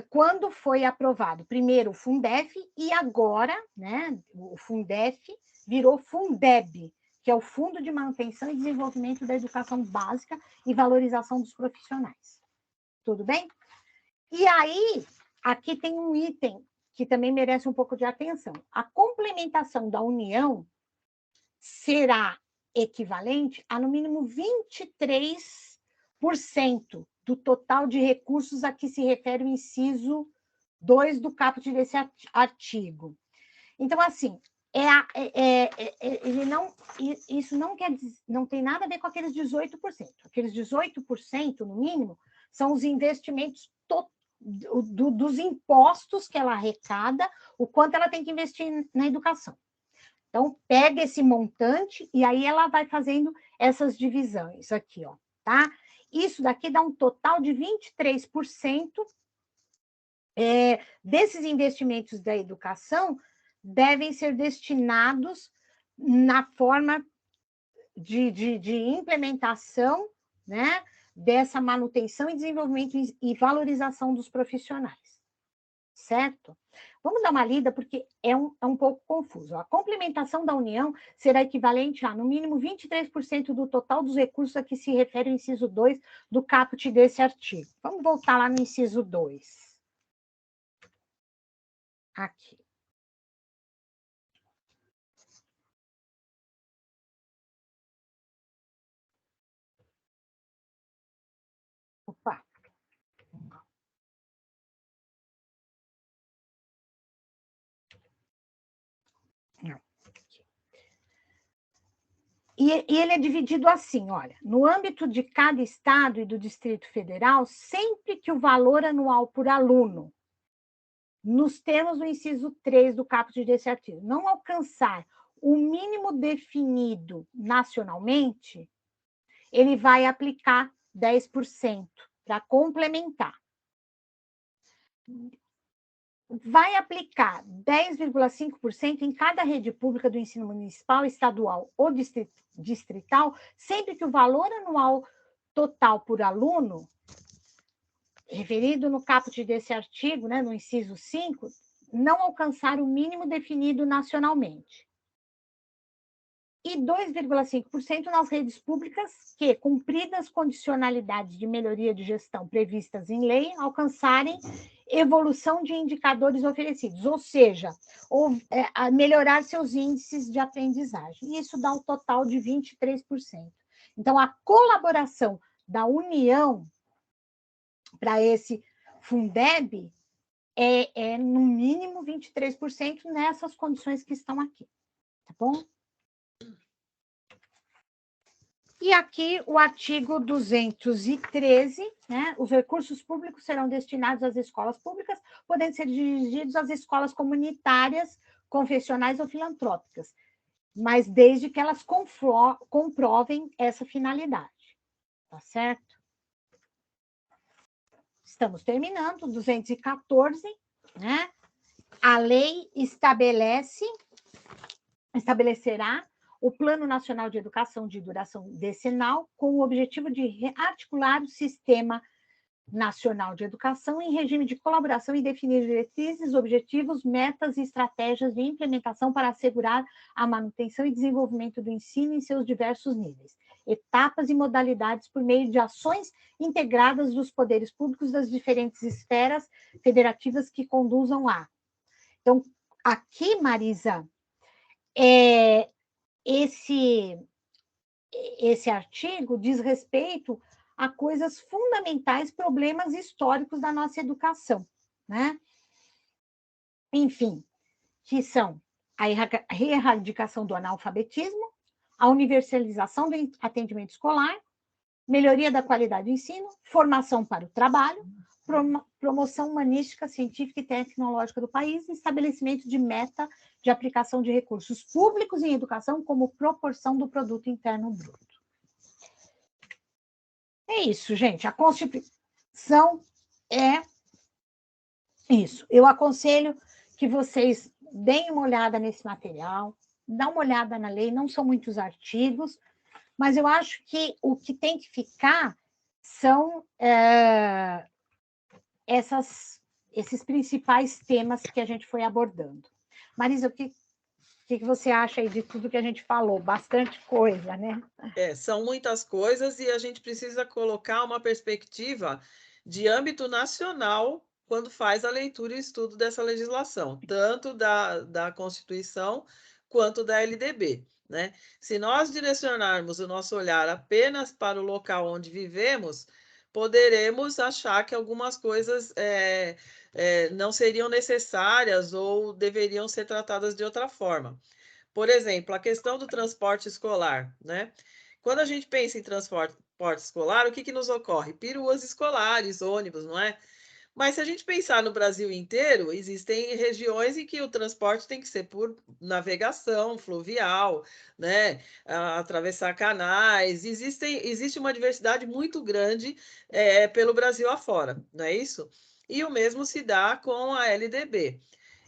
quando foi aprovado, primeiro o Fundef e agora, né, o Fundef virou Fundeb, que é o Fundo de Manutenção e Desenvolvimento da Educação Básica e Valorização dos Profissionais. Tudo bem? E aí, aqui tem um item que também merece um pouco de atenção. A complementação da União será equivalente a, no mínimo, 23% do total de recursos a que se refere o inciso 2 do caput desse artigo. Então, assim, isso não tem nada a ver com aqueles 18%. Aqueles 18%, no mínimo, são os investimentos dos impostos que ela arrecada, o quanto ela tem que investir na educação. Então, pega esse montante e aí ela vai fazendo essas divisões aqui, ó, tá? Isso daqui dá um total de 23% desses investimentos da educação devem ser destinados na forma de implementação, né, dessa manutenção e desenvolvimento e valorização dos profissionais, certo? Vamos dar uma lida, porque é um pouco confuso. A complementação da União será equivalente a, no mínimo, 23% do total dos recursos a que se refere o inciso 2 do caput desse artigo. Vamos voltar lá no inciso 2. Aqui. Opa. E ele é dividido assim, olha, no âmbito de cada estado e do Distrito Federal, sempre que o valor anual por aluno, nos termos do inciso 3 do caput desse artigo, não alcançar o mínimo definido nacionalmente, ele vai aplicar 10% para complementar. Vai aplicar 10,5% em cada rede pública do ensino municipal, estadual ou distrital, sempre que o valor anual total por aluno, referido no caput desse artigo, né, no inciso 5, não alcançar o mínimo definido nacionalmente. E 2,5% nas redes públicas que, cumpridas as condicionalidades de melhoria de gestão previstas em lei, alcançarem evolução de indicadores oferecidos, ou seja, melhorar seus índices de aprendizagem. E isso dá um total de 23%. Então, a colaboração da União para esse Fundeb é no mínimo 23% nessas condições que estão aqui, tá bom? E aqui o artigo 213, né? Os recursos públicos serão destinados às escolas públicas, podendo ser dirigidos às escolas comunitárias, confessionais ou filantrópicas, mas desde que elas comprovem essa finalidade, tá certo? Estamos terminando, 214, né? A lei estabelecerá o Plano Nacional de Educação de duração decenal com o objetivo de articular o Sistema Nacional de Educação em regime de colaboração e definir diretrizes, objetivos, metas e estratégias de implementação para assegurar a manutenção e desenvolvimento do ensino em seus diversos níveis, etapas e modalidades por meio de ações integradas dos poderes públicos das diferentes esferas federativas que conduzam a. Então, aqui, Marisa, esse artigo diz respeito a coisas fundamentais, problemas históricos da nossa educação, né? Enfim, que são a erradicação do analfabetismo, a universalização do atendimento escolar, melhoria da qualidade do ensino, formação para o trabalho, promoção humanística, científica e tecnológica do país, estabelecimento de meta de aplicação de recursos públicos em educação como proporção do produto interno bruto. É isso, gente. A Constituição é isso. Eu aconselho que vocês deem uma olhada nesse material, dá uma olhada na lei, não são muitos artigos, mas eu acho que o que tem que ficar são esses principais temas que a gente foi abordando. Marisa, o que você acha aí de tudo que a gente falou? Bastante coisa, né? São muitas coisas e a gente precisa colocar uma perspectiva de âmbito nacional quando faz a leitura e estudo dessa legislação, tanto da Constituição quanto da LDB, né? Se nós direcionarmos o nosso olhar apenas para o local onde vivemos, poderemos achar que algumas coisas não seriam necessárias ou deveriam ser tratadas de outra forma. Por exemplo, a questão do transporte escolar, né? Quando a gente pensa em transporte escolar, o que nos ocorre? Peruas escolares, ônibus, não é? Mas se a gente pensar no Brasil inteiro, existem regiões em que o transporte tem que ser por navegação fluvial, né? Atravessar canais. Existe uma diversidade muito grande pelo Brasil afora, não é isso? E o mesmo se dá com a LDB.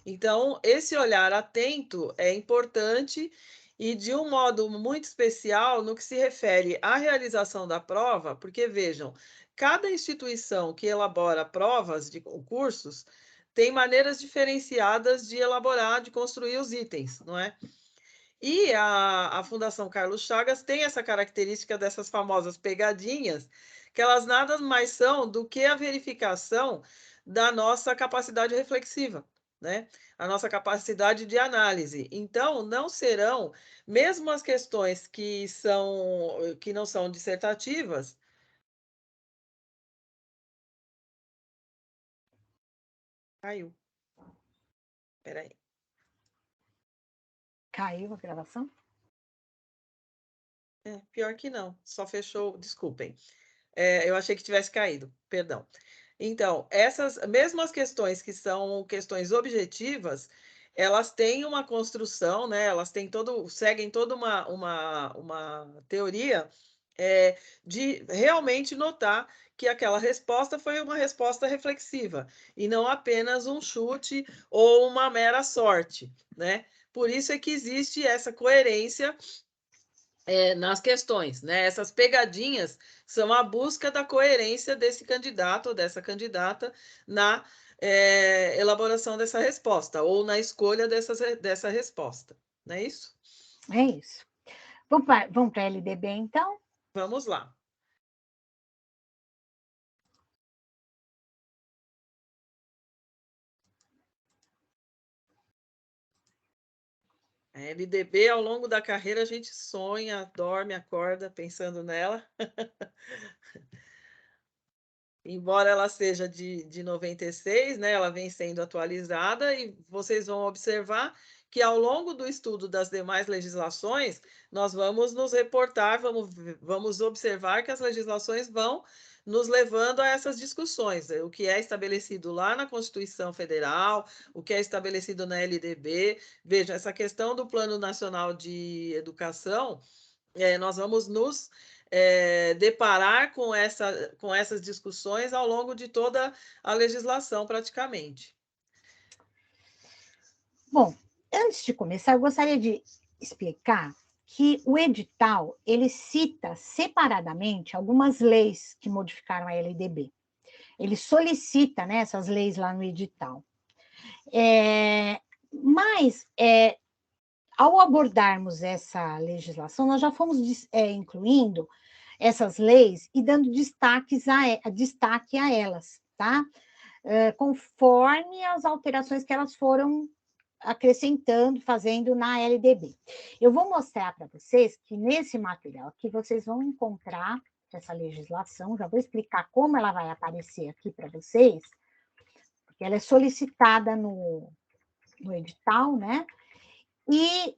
Então, esse olhar atento é importante e de um modo muito especial no que se refere à realização da prova, porque vejam, cada instituição que elabora provas de concursos tem maneiras diferenciadas de elaborar, de construir os itens, não é? E a Fundação Carlos Chagas tem essa característica dessas famosas pegadinhas, que elas nada mais são do que a verificação da nossa capacidade reflexiva, né? A nossa capacidade de análise. Então, não serão, mesmo as questões que não são dissertativas. Caiu. Espera aí. Caiu a gravação? Pior que não, só fechou, desculpem. Eu achei que tivesse caído, perdão. Então, essas mesmas questões que são questões objetivas, elas têm uma construção, né? Elas têm seguem toda uma teoria de realmente notar que aquela resposta foi uma resposta reflexiva e não apenas um chute ou uma mera sorte, né? Por isso é que existe essa coerência nas questões, né? Essas pegadinhas são a busca da coerência desse candidato ou dessa candidata na elaboração dessa resposta ou na escolha dessa resposta, não é isso? É isso. Vamos para a LDB, então? Vamos lá. A LDB, ao longo da carreira, a gente sonha, dorme, acorda pensando nela. Embora ela seja de 96, né, ela vem sendo atualizada, e vocês vão observar que, ao longo do estudo das demais legislações, nós vamos nos reportar, vamos observar que as legislações vão nos levando a essas discussões, o que é estabelecido lá na Constituição Federal, o que é estabelecido na LDB. Veja, essa questão do Plano Nacional de Educação, nós vamos nos deparar com essas discussões ao longo de toda a legislação, praticamente. Bom, antes de começar, eu gostaria de explicar que o edital, ele cita separadamente algumas leis que modificaram a LDB. Ele solicita, né, essas leis lá no edital. Mas, ao abordarmos essa legislação, nós já fomos incluindo essas leis e dando destaque a elas, tá? Conforme as alterações que elas foram acrescentando, fazendo na LDB. Eu vou mostrar para vocês que nesse material aqui vocês vão encontrar essa legislação, já vou explicar como ela vai aparecer aqui para vocês, porque ela é solicitada no edital, né? E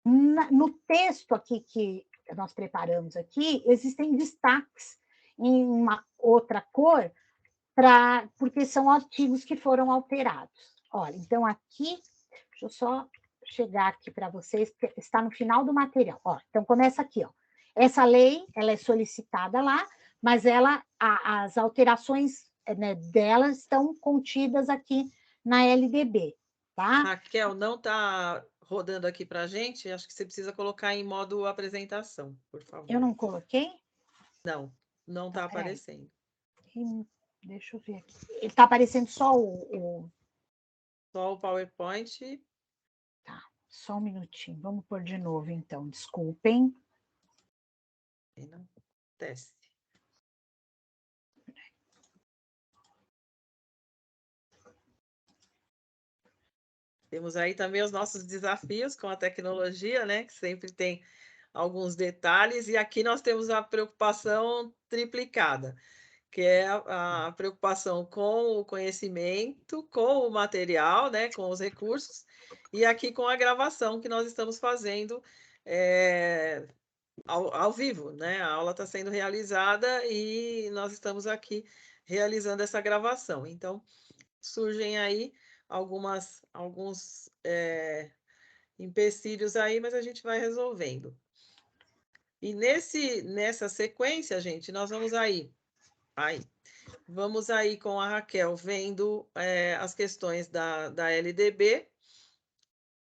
no texto aqui que nós preparamos aqui, existem destaques em uma outra cor, porque são artigos que foram alterados. Olha, então aqui, deixa eu só chegar aqui para vocês, que está no final do material. Ó, então começa aqui, ó. Essa lei, ela é solicitada lá, mas as alterações, né, dela estão contidas aqui na LDB, tá? Raquel, não está rodando aqui para a gente? Acho que você precisa colocar em modo apresentação, por favor. Eu não coloquei? Não está aparecendo. Deixa eu ver aqui. Ele está aparecendo só Só o PowerPoint. Tá, só um minutinho. Vamos pôr de novo, então. Desculpem. Não desce. Temos aí também os nossos desafios com a tecnologia, né? Que sempre tem alguns detalhes, e aqui nós temos a preocupação triplicada, que é a preocupação com o conhecimento, com o material, né, com os recursos, e aqui com a gravação que nós estamos fazendo ao vivo, né? A aula está sendo realizada e nós estamos aqui realizando essa gravação. Então, surgem aí alguns empecilhos aí, mas a gente vai resolvendo. E nessa sequência, gente, nós vamos vamos aí com a Raquel vendo as questões da LDB,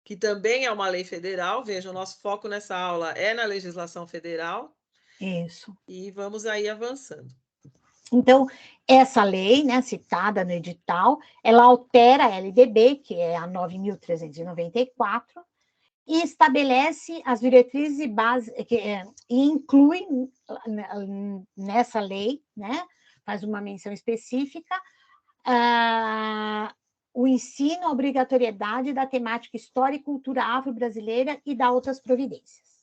que também é uma lei federal. Veja, o nosso foco nessa aula é na legislação federal. Isso. E vamos aí avançando. Então, essa lei, né, citada no edital, ela altera a LDB, que é a 9.394, e estabelece as diretrizes e bases, e inclui nessa lei, né, faz uma menção específica, o ensino, a obrigatoriedade da temática história e cultura afro-brasileira e da outras providências.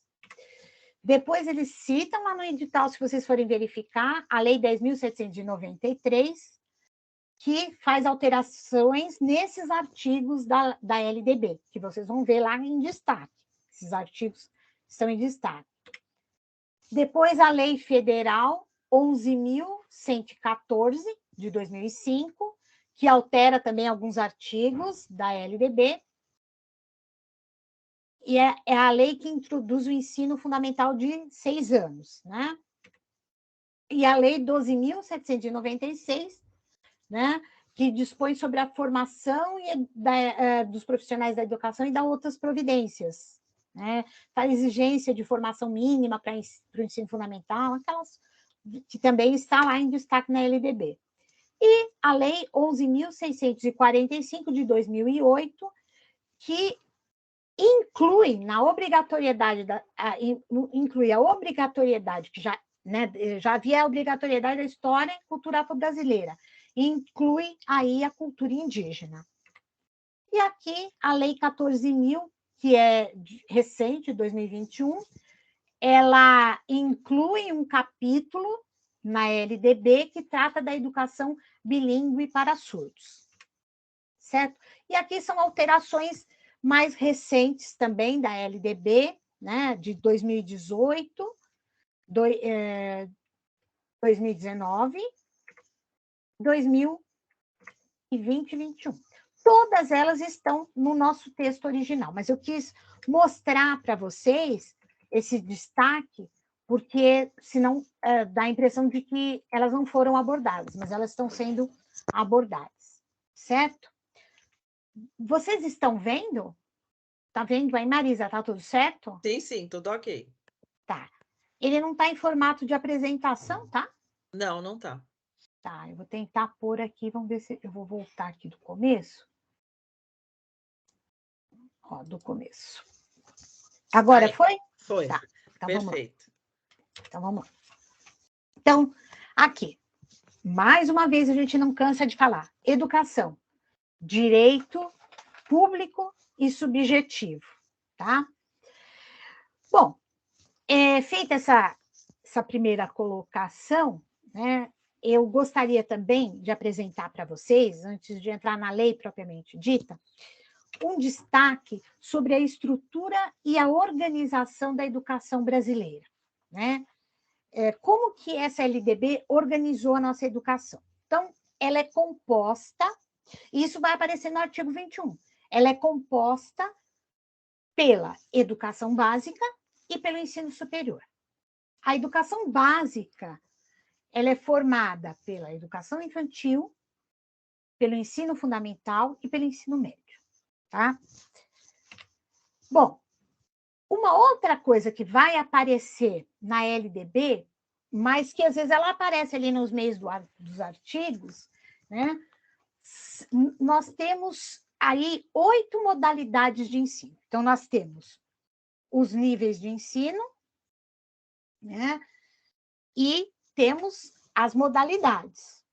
Depois eles citam lá no edital, se vocês forem verificar, a Lei 10.793, que faz alterações nesses artigos da LDB, que vocês vão ver lá em destaque. Esses artigos estão em destaque. Depois a Lei Federal 11.114, de 2005, que altera também alguns artigos da LDB, e é a lei que introduz o ensino fundamental de 6 anos, né? E a Lei 12.796, né, que dispõe sobre a formação dos profissionais da educação e das outras providências, né? A exigência de formação mínima para o ensino fundamental, aquelas que também está lá em destaque na LDB. E a Lei 11.645, de 2008, que inclui a obrigatoriedade, que já, né, já havia a obrigatoriedade da história e cultura afro-brasileira, inclui aí a cultura indígena. E aqui a Lei 14.000, que é recente, 2021, ela inclui um capítulo na LDB que trata da educação bilíngue para surdos, certo? E aqui são alterações mais recentes também da LDB, né, de 2018, 2019, 2020 e 2021. Todas elas estão no nosso texto original, mas eu quis mostrar para vocês esse destaque, porque senão dá a impressão de que elas não foram abordadas, mas elas estão sendo abordadas, certo? Vocês estão vendo? Tá vendo aí, Marisa? Tá tudo certo? Sim, sim, tudo ok. Tá. Ele não está em formato de apresentação, tá? Não, não tá. Tá, eu vou tentar pôr aqui, vamos ver se eu vou voltar aqui do começo. Ó, do começo. Agora Aí, foi? foi. Tá. Então Perfeito. vamos lá. Então, aqui, mais uma vez a gente não cansa de falar. Educação, direito público e subjetivo, tá? Bom, feita essa primeira colocação, né, eu gostaria também de apresentar para vocês, antes de entrar na lei propriamente dita, um destaque sobre a estrutura e a organização da educação brasileira, né? Como que essa LDB organizou a nossa educação? Então, ela é composta, e isso vai aparecer no artigo 21, ela é composta pela educação básica e pelo ensino superior. A educação básica, ela é formada pela educação infantil, pelo ensino fundamental e pelo ensino médio, tá? Bom, uma outra coisa que vai aparecer na LDB, mas que às vezes ela aparece ali nos meios dos artigos, né? Nós temos aí 8 modalidades de ensino. Então, nós temos os níveis de ensino, né? E temos as modalidades.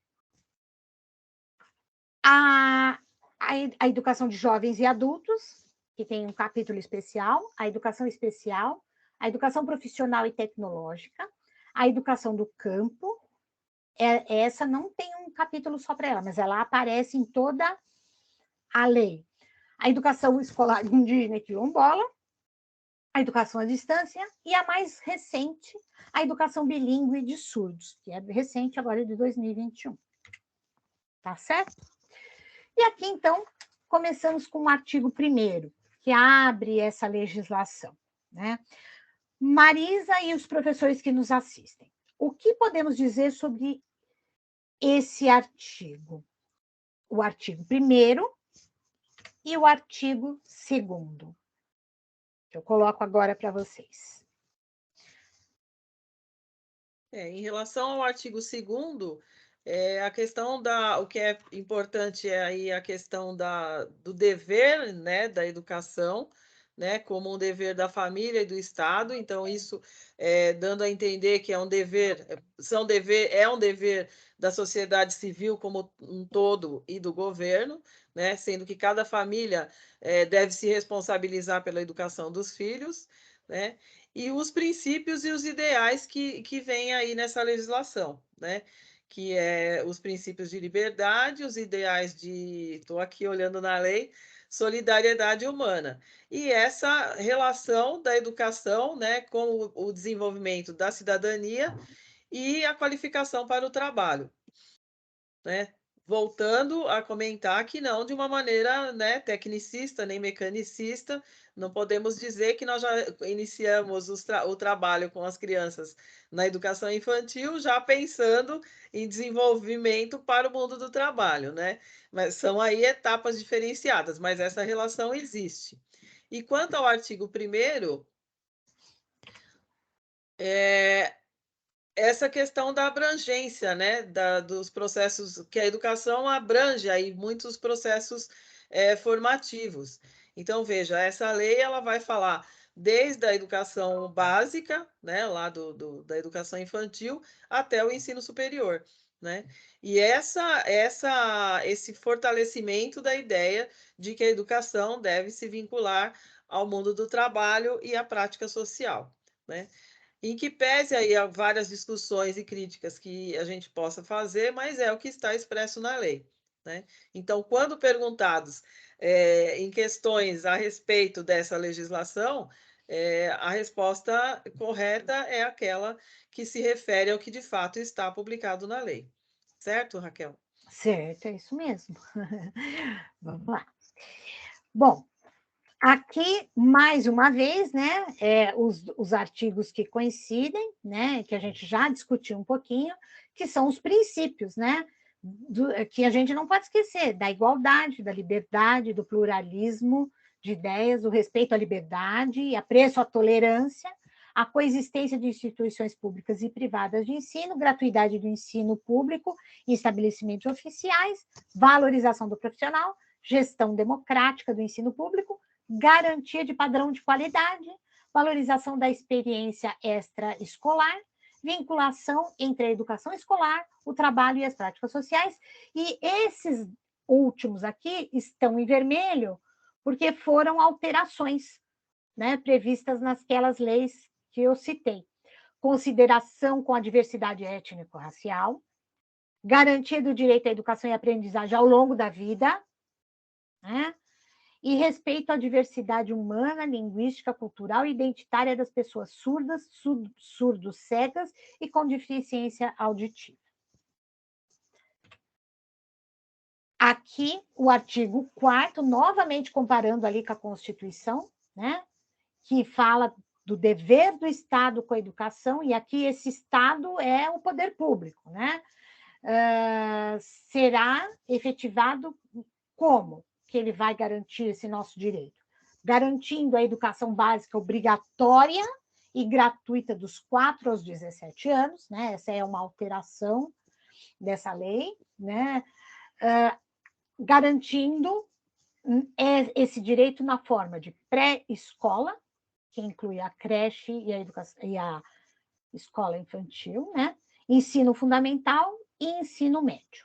A educação de jovens e adultos, que tem um capítulo especial, a educação especial, a educação profissional e tecnológica, a educação do campo. Essa não tem um capítulo só para ela, mas ela aparece em toda a lei. A educação escolar indígena e quilombola, a educação à distância e a mais recente, a educação bilíngue de surdos, que é recente agora de 2021. Tá certo? E aqui, então, começamos com o artigo 1º, que abre essa legislação, né? Marisa e os professores que nos assistem, o que podemos dizer sobre esse artigo? O artigo 1º e o artigo 2º. Eu coloco agora para vocês. Em relação ao artigo 2º, a questão o que é importante é aí a questão do dever, né, da educação, né, como um dever da família e do Estado. Então, isso dando a entender que é um dever, é um dever da sociedade civil como um todo e do governo, né, sendo que cada família deve se responsabilizar pela educação dos filhos, né? E os princípios e os ideais que vêm aí nessa legislação, né? Que é os princípios de liberdade, os ideais de, estou aqui olhando na lei, solidariedade humana. E essa relação da educação, né, com o desenvolvimento da cidadania e a qualificação para o trabalho, né? Voltando a comentar que não de uma maneira, né, tecnicista nem mecanicista, não podemos dizer que nós já iniciamos o trabalho com as crianças na educação infantil já pensando em desenvolvimento para o mundo do trabalho, né? Mas são aí etapas diferenciadas, mas essa relação existe. E quanto ao artigo 1º, essa questão da abrangência, né, dos processos, que a educação abrange aí muitos processos formativos. Então, veja, essa lei ela vai falar desde a educação básica, né, lá da educação infantil, até o ensino superior. né? E esse fortalecimento da ideia de que a educação deve se vincular ao mundo do trabalho e à prática social, né? Em que pese aí há várias discussões e críticas que a gente possa fazer, mas é o que está expresso na lei, né? Então, quando perguntados em questões a respeito dessa legislação, a resposta correta é aquela que se refere ao que de fato está publicado na lei. Certo, Raquel? Certo, é isso mesmo. Vamos lá. Bom, aqui, mais uma vez, né, os artigos que coincidem, né, que a gente já discutiu um pouquinho, que são os princípios, né, que a gente não pode esquecer, da igualdade, da liberdade, do pluralismo de ideias, o respeito à liberdade, apreço à tolerância, a coexistência de instituições públicas e privadas de ensino, gratuidade do ensino público em estabelecimentos oficiais, valorização do profissional, gestão democrática do ensino público, garantia de padrão de qualidade, valorização da experiência extraescolar, vinculação entre a educação escolar, o trabalho e as práticas sociais. E esses últimos aqui estão em vermelho porque foram alterações, né, previstas naquelas leis que eu citei. Consideração com a diversidade étnico-racial, garantia do direito à educação e aprendizagem ao longo da vida, né? E respeito à diversidade humana, linguística, cultural e identitária das pessoas surdas, surdos, cegas e com deficiência auditiva. Aqui, o artigo 4º, novamente comparando ali com a Constituição, né, que fala do dever do Estado com a educação, e aqui esse Estado é o poder público, né? Será efetivado como que ele vai garantir esse nosso direito? Garantindo a educação básica obrigatória e gratuita dos 4 aos 17 anos, né? Essa é uma alteração dessa lei, né? Garantindo esse direito na forma de pré-escola, que inclui a creche e a escola infantil, né? Ensino fundamental e ensino médio.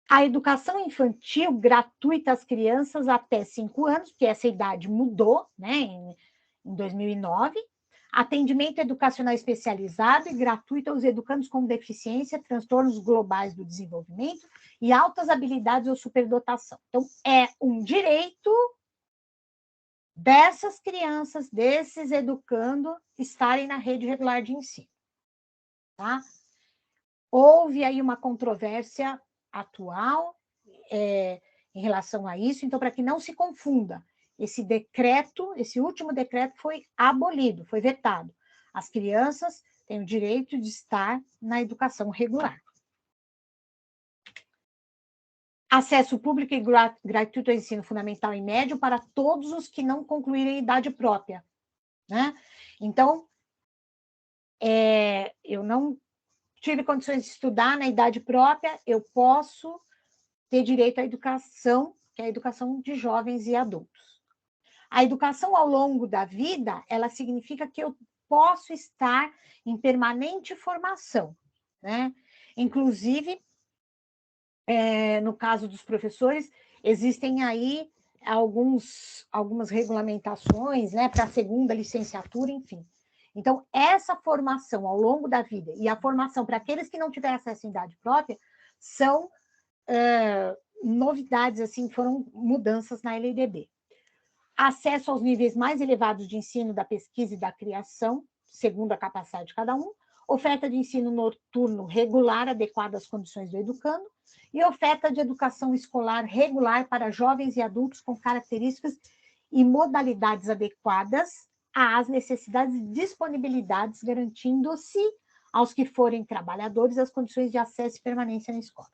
A educação infantil gratuita às crianças até 5 anos, porque essa idade mudou, né, em 2009. Atendimento educacional especializado e gratuito aos educandos com deficiência, transtornos globais do desenvolvimento e altas habilidades ou superdotação. Então, é um direito dessas crianças, desses educando, estarem na rede regular de ensino. Tá? Houve aí uma controvérsia atual em relação a isso, então, para que não se confunda, esse decreto, esse último decreto foi abolido, foi vetado. As crianças têm o direito de estar na educação regular. Acesso público e gratuito ao ensino fundamental e médio para todos os que não concluírem idade própria, né? Então, eu não tive condições de estudar na idade própria, eu posso ter direito à educação, que é a educação de jovens e adultos. A educação ao longo da vida, ela significa que eu posso estar em permanente formação, né? Inclusive, no caso dos professores, existem aí algumas regulamentações, né, para a segunda licenciatura, enfim. Então, essa formação ao longo da vida e a formação para aqueles que não tiverem acesso à idade própria são novidades, assim, foram mudanças na LDB. Acesso aos níveis mais elevados de ensino da pesquisa e da criação, segundo a capacidade de cada um, oferta de ensino noturno regular adequada às condições do educando e oferta de educação escolar regular para jovens e adultos com características e modalidades adequadas às necessidades e disponibilidades, garantindo-se aos que forem trabalhadores as condições de acesso e permanência na escola.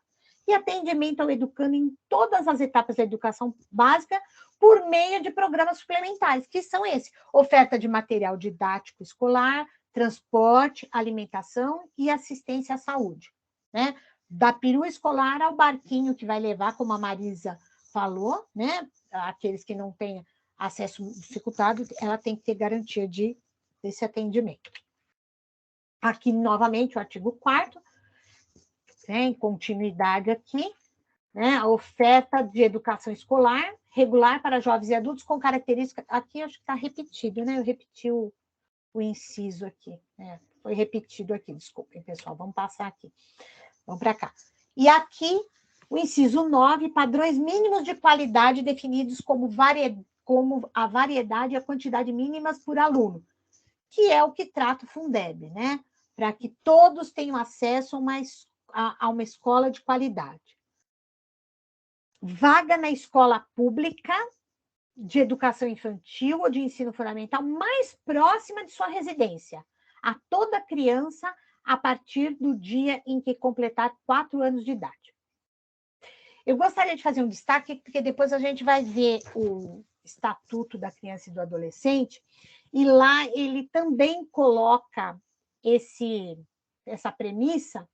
E atendimento ao educando em todas as etapas da educação básica por meio de programas suplementares, que são esses: oferta de material didático escolar, transporte, alimentação e assistência à saúde, né? Da perua escolar ao barquinho que vai levar, como a Marisa falou, né? Aqueles que não têm acesso dificultado, ela tem que ter garantia desse atendimento. Aqui, novamente, o artigo 4º, Em continuidade aqui, né, a oferta de educação escolar regular para jovens e adultos com características... Aqui acho que está repetido, né? Eu repeti o inciso aqui. Foi repetido aqui, desculpem, pessoal. Vamos passar aqui. Vamos para cá. E aqui, o inciso 9, padrões mínimos de qualidade definidos como a variedade e a quantidade mínimas por aluno, que é o que trata o Fundeb, né? Para que todos tenham acesso a uma escola de qualidade. Vaga na escola pública de educação infantil ou de ensino fundamental mais próxima de sua residência, a toda criança a partir do dia em que completar 4 anos de idade. Eu gostaria de fazer um destaque, porque depois a gente vai ver o Estatuto da Criança e do Adolescente, e lá ele também coloca essa premissa,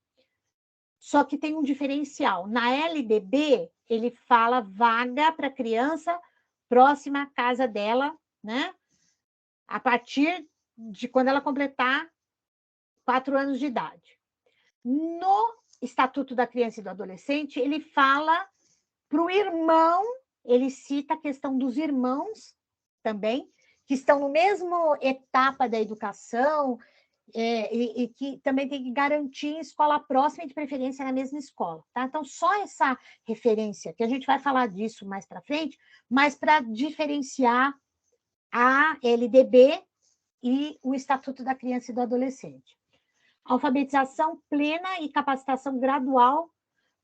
só que tem um diferencial. Na LDB, ele fala vaga para criança próxima à casa dela, né? A partir de quando ela completar 4 anos de idade. No Estatuto da Criança e do Adolescente, ele fala para o irmão, ele cita a questão dos irmãos também, que estão no mesmo etapa da educação, e que também tem que garantir escola próxima e de preferência na mesma escola. Tá? Então, só essa referência, que a gente vai falar disso mais para frente, mas para diferenciar a LDB e o Estatuto da Criança e do Adolescente. Alfabetização plena e capacitação gradual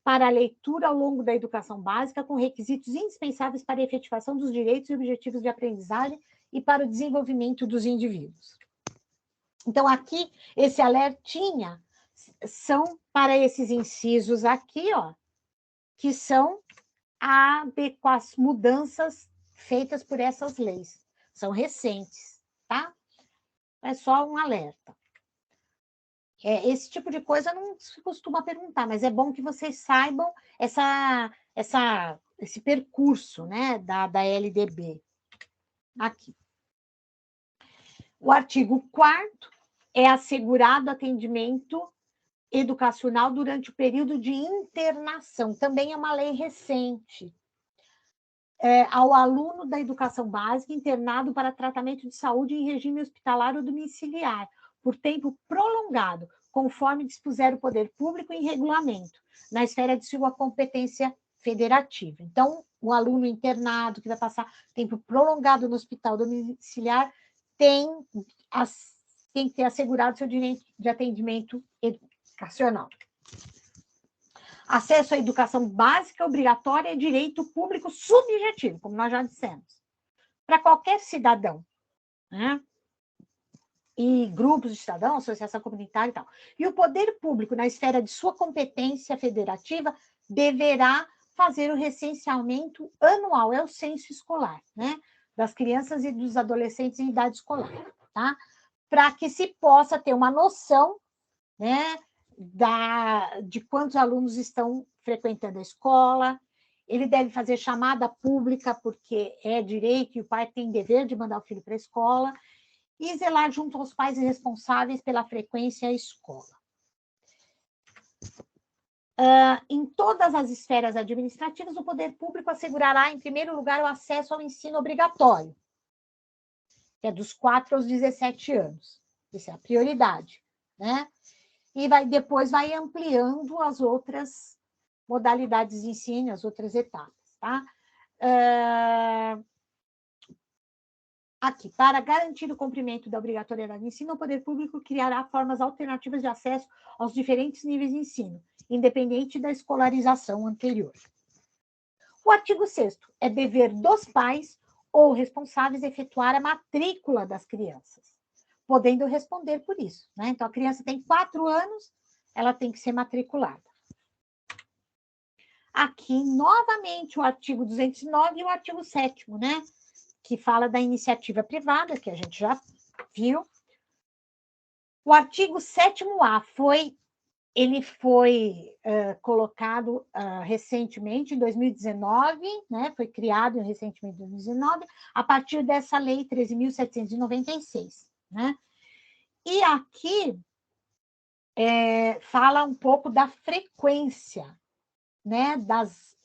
para a leitura ao longo da educação básica, com requisitos indispensáveis para a efetivação dos direitos e objetivos de aprendizagem e para o desenvolvimento dos indivíduos. Então, aqui, esse alertinha são para esses incisos aqui, ó, que são as mudanças feitas por essas leis. São recentes, tá? É só um alerta. Esse tipo de coisa não se costuma perguntar, mas é bom que vocês saibam esse percurso, né, da LDB. Aqui. O artigo 4º é assegurado atendimento educacional durante o período de internação. Também é uma lei recente. Ao aluno da educação básica internado para tratamento de saúde em regime hospitalar ou domiciliar, por tempo prolongado, conforme dispuser o poder público em regulamento, na esfera de sua competência federativa. Então, o aluno internado que vai passar tempo prolongado no hospital domiciliar tem que ter assegurado seu direito de atendimento educacional. Acesso à educação básica obrigatória é direito público subjetivo, como nós já dissemos, para qualquer cidadão, né? E grupos de cidadãos, associação comunitária e tal. E o poder público, na esfera de sua competência federativa, deverá fazer o recenseamento anual, é o censo escolar, né? Das crianças e dos adolescentes em idade escolar, tá? Para que se possa ter uma noção, né, de quantos alunos estão frequentando a escola. Ele deve fazer chamada pública, porque é direito e o pai tem dever de mandar o filho para a escola, e zelar junto aos pais responsáveis pela frequência à escola. Em todas as esferas administrativas, o poder público assegurará, em primeiro lugar, o acesso ao ensino obrigatório, que é dos 4 aos 17 anos. Essa é a prioridade, né? E depois vai ampliando as outras modalidades de ensino, as outras etapas, tá? Aqui, para garantir o cumprimento da obrigatoriedade de ensino, o poder público criará formas alternativas de acesso aos diferentes níveis de ensino, independente da escolarização anterior. O artigo 6º é dever dos pais ou responsáveis efetuar a matrícula das crianças, podendo responder por isso, né? Então, a criança tem 4 anos, ela tem que ser matriculada. Aqui, novamente, o artigo 209 e o artigo 7º, né? Que fala da iniciativa privada, que a gente já viu. O artigo 7º-A foi colocado recentemente, em 2019, né? Foi criado recentemente em 2019, a partir dessa lei 13.796, né? E aqui fala um pouco da frequência, né,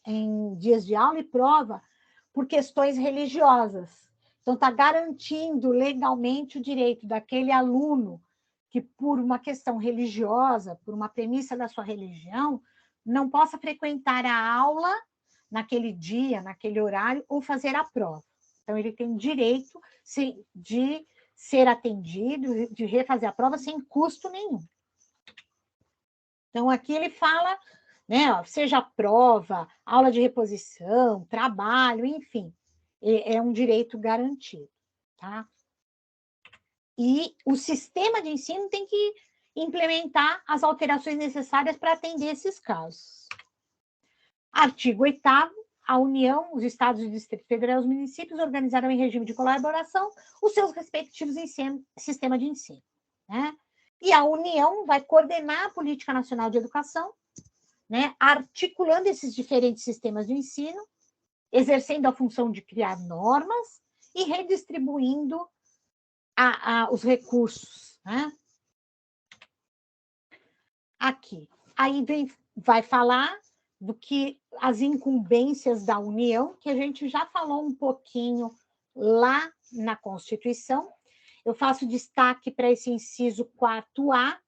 em dias de aula e prova por questões religiosas. Então, está garantindo legalmente o direito daquele aluno que, por uma questão religiosa, por uma premissa da sua religião, não possa frequentar a aula naquele dia, naquele horário, ou fazer a prova. Então, ele tem direito de ser atendido, de refazer a prova sem custo nenhum. Então, aqui ele fala, né, seja prova, aula de reposição, trabalho, enfim, é um direito garantido, tá? E o sistema de ensino tem que implementar as alterações necessárias para atender esses casos. Artigo 8º, a União, os Estados e o Distrito Federal e os municípios organizarão em regime de colaboração os seus respectivos sistemas de ensino, né? E a União vai coordenar a Política Nacional de Educação, né, articulando esses diferentes sistemas de ensino, exercendo a função de criar normas e redistribuindo os recursos, né? Aqui. Aí vai falar do que as incumbências da União, que a gente já falou um pouquinho lá na Constituição. Eu faço destaque para esse inciso 4A,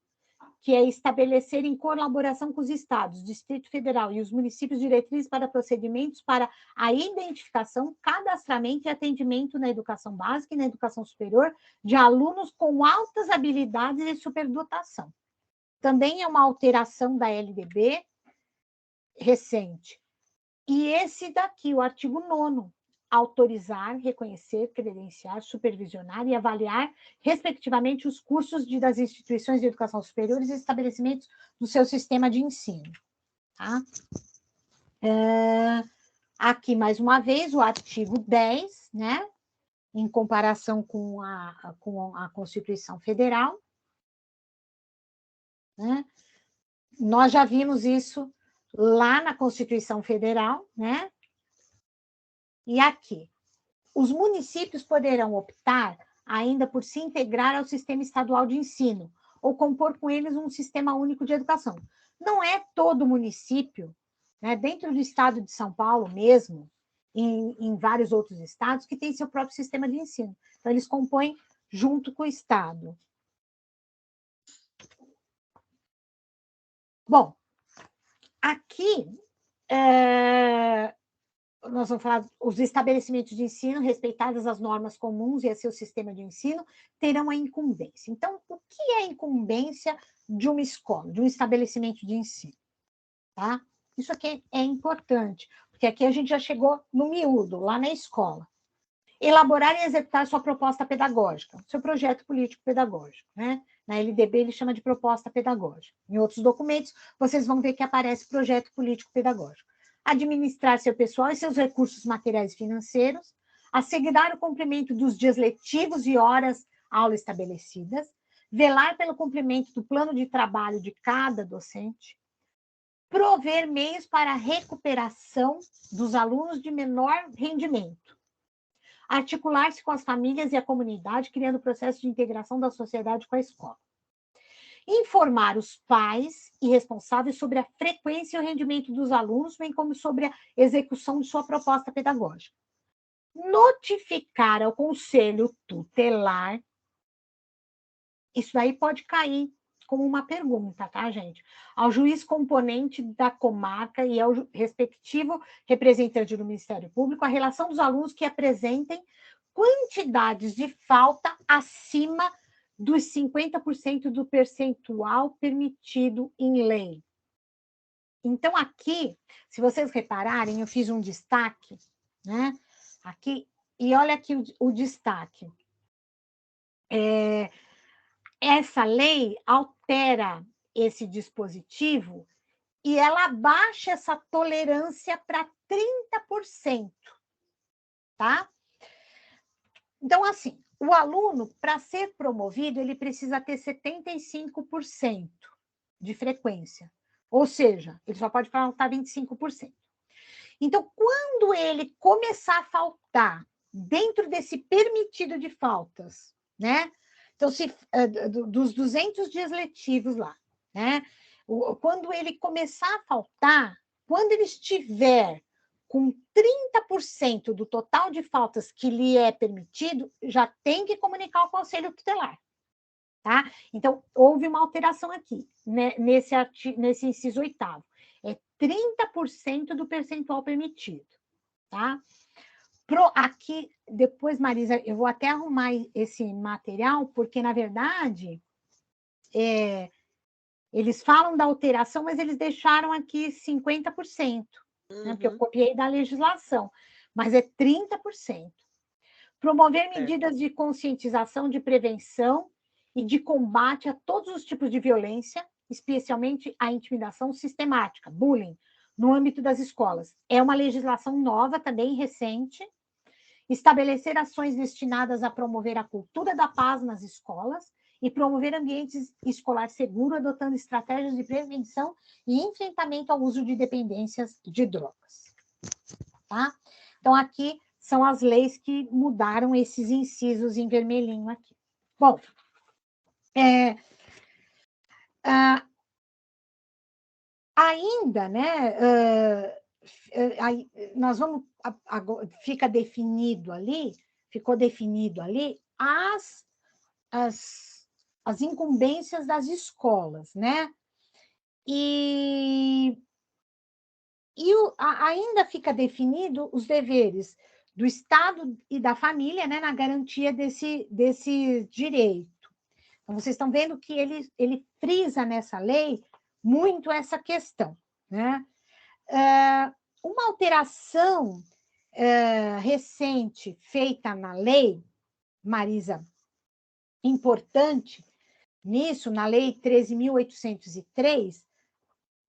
que é estabelecer em colaboração com os estados, Distrito Federal e os municípios diretrizes para procedimentos para a identificação, cadastramento e atendimento na educação básica e na educação superior de alunos com altas habilidades e superdotação. Também é uma alteração da LDB recente. E esse daqui, o artigo 9º, autorizar, reconhecer, credenciar, supervisionar e avaliar, respectivamente, os cursos das instituições de educação superior e estabelecimentos do seu sistema de ensino. Tá? Aqui, mais uma vez, o artigo 10, né? Em comparação com a Constituição Federal. Né? Nós já vimos isso lá na Constituição Federal, né? E aqui, os municípios poderão optar ainda por se integrar ao sistema estadual de ensino ou compor com eles um sistema único de educação. Não é todo município, né, dentro do estado de São Paulo mesmo, em vários outros estados, que tem seu próprio sistema de ensino. Então, eles compõem junto com o estado. Bom, aqui nós vamos falar, os estabelecimentos de ensino, respeitadas as normas comuns e a seu sistema de ensino, terão a incumbência. Então, o que é a incumbência de uma escola, de um estabelecimento de ensino? Tá? Isso aqui é importante, porque aqui a gente já chegou no miúdo, lá na escola. Elaborar e executar sua proposta pedagógica, seu projeto político-pedagógico, né? Na LDB ele chama de proposta pedagógica. Em outros documentos, vocês vão ver que aparece projeto político-pedagógico. Administrar seu pessoal e seus recursos materiais e financeiros, assegurar o cumprimento dos dias letivos e horas aula estabelecidas, velar pelo cumprimento do plano de trabalho de cada docente, prover meios para a recuperação dos alunos de menor rendimento, articular-se com as famílias e a comunidade, criando processo de integração da sociedade com a escola. Informar os pais e responsáveis sobre a frequência e o rendimento dos alunos, bem como sobre a execução de sua proposta pedagógica. Notificar ao conselho tutelar, isso daí pode cair como uma pergunta, tá, gente? Ao juiz componente da comarca e ao respectivo representante do Ministério Público, a relação dos alunos que apresentem quantidades de falta acima dos 50% do percentual permitido em lei. Então, aqui, se vocês repararem, eu fiz um destaque, né? Aqui, e olha aqui o destaque. Essa lei altera esse dispositivo e ela baixa essa tolerância para 30%, tá? Então, assim, o aluno, para ser promovido, ele precisa ter 75% de frequência, ou seja, ele só pode faltar 25%. Então, quando ele começar a faltar dentro desse permitido de faltas, né? Então, dos 200 dias letivos lá, né? Quando ele começar a faltar, quando ele estiver com 30% do total de faltas que lhe é permitido, já tem que comunicar ao Conselho Tutelar. Tá? Então, houve uma alteração aqui, né, nesse inciso 8º. É 30% do percentual permitido. Tá? Aqui, depois, Marisa, eu vou até arrumar esse material, porque, na verdade, eles falam da alteração, mas eles deixaram aqui 50%, né, porque eu copiei da legislação, mas é 30%. Promover medidas de conscientização, de prevenção e de combate a todos os tipos de violência, especialmente a intimidação sistemática, bullying, no âmbito das escolas. É uma legislação nova, também recente. Estabelecer ações destinadas a promover a cultura da paz nas escolas e promover ambientes escolares seguros, adotando estratégias de prevenção e enfrentamento ao uso de dependências de drogas. Tá? Então, aqui são as leis que mudaram esses incisos em vermelhinho aqui. Bom, ainda, né, nós vamos, ficou definido ali as incumbências das escolas, né? Ainda fica definido os deveres do Estado e da família, né, na garantia desse direito. Então, vocês estão vendo que ele frisa nessa lei muito essa questão, né? Uma alteração recente feita na lei, Marisa, importante nisso, na lei 13.803,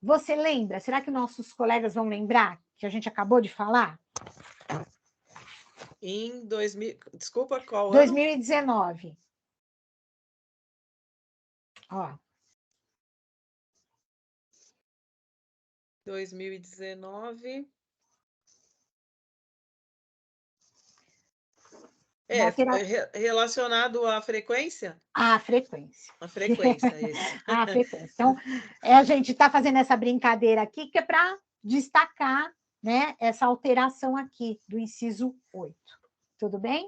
você lembra? Será que nossos colegas vão lembrar que a gente acabou de falar? Em 2000, desculpa, qual 2019. Ó. 2019. Relacionado à frequência? À frequência. A frequência, isso. A frequência. Então, a gente está fazendo essa brincadeira aqui, que é para destacar, né, essa alteração aqui do inciso 8. Tudo bem?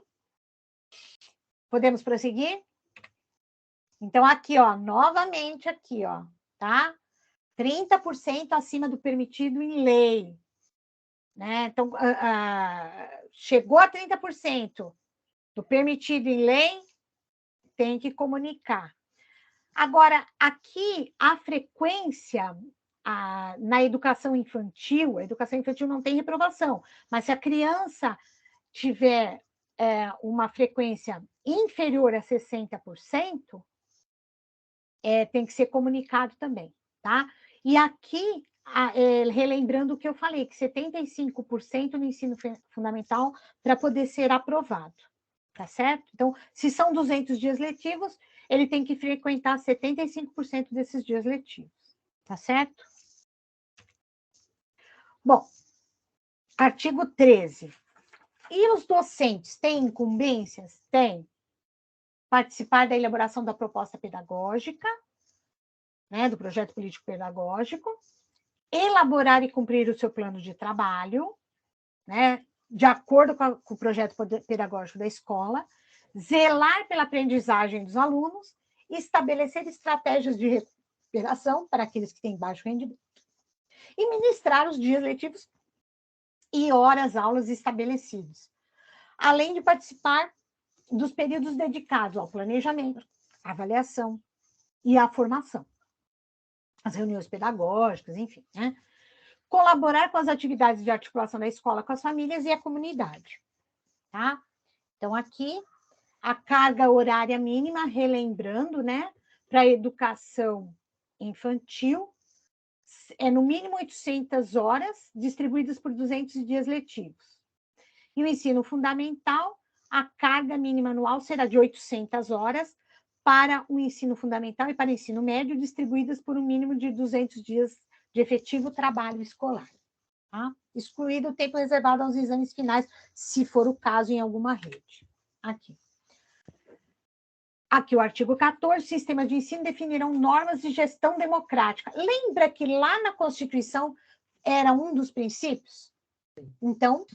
Podemos prosseguir? Então, aqui, ó, novamente aqui, ó, tá? 30% acima do permitido em lei. Né? Então, chegou a 30% do permitido em lei, tem que comunicar. Agora, aqui, a frequência na educação infantil, a educação infantil não tem reprovação, mas se a criança tiver uma frequência inferior a 60%, tem que ser comunicado também, tá? E aqui, relembrando o que eu falei, que 75% no ensino fundamental para poder ser aprovado, tá certo? Então, se são 200 dias letivos, ele tem que frequentar 75% desses dias letivos, tá certo? Bom, artigo 13. E os docentes têm incumbências? Têm. Participar da elaboração da proposta pedagógica, né, do projeto político pedagógico, elaborar e cumprir o seu plano de trabalho, né, de acordo com o projeto pedagógico da escola, zelar pela aprendizagem dos alunos, estabelecer estratégias de recuperação para aqueles que têm baixo rendimento, e ministrar os dias letivos e horas-aulas estabelecidos, além de participar dos períodos dedicados ao planejamento, avaliação e à formação, as reuniões pedagógicas, enfim, né? Colaborar com as atividades de articulação da escola com as famílias e a comunidade, tá? Então, aqui, a carga horária mínima, relembrando, né, para a educação infantil, é no mínimo 800 horas, distribuídas por 200 dias letivos. E o ensino fundamental, a carga mínima anual será de 800 horas para o ensino fundamental e para o ensino médio, distribuídas por um mínimo de 200 dias de efetivo trabalho escolar. Tá? Excluído o tempo reservado aos exames finais, se for o caso em alguma rede. Aqui. Aqui o artigo 14, sistemas de ensino definirão normas de gestão democrática. Lembra que lá na Constituição era um dos princípios? Então,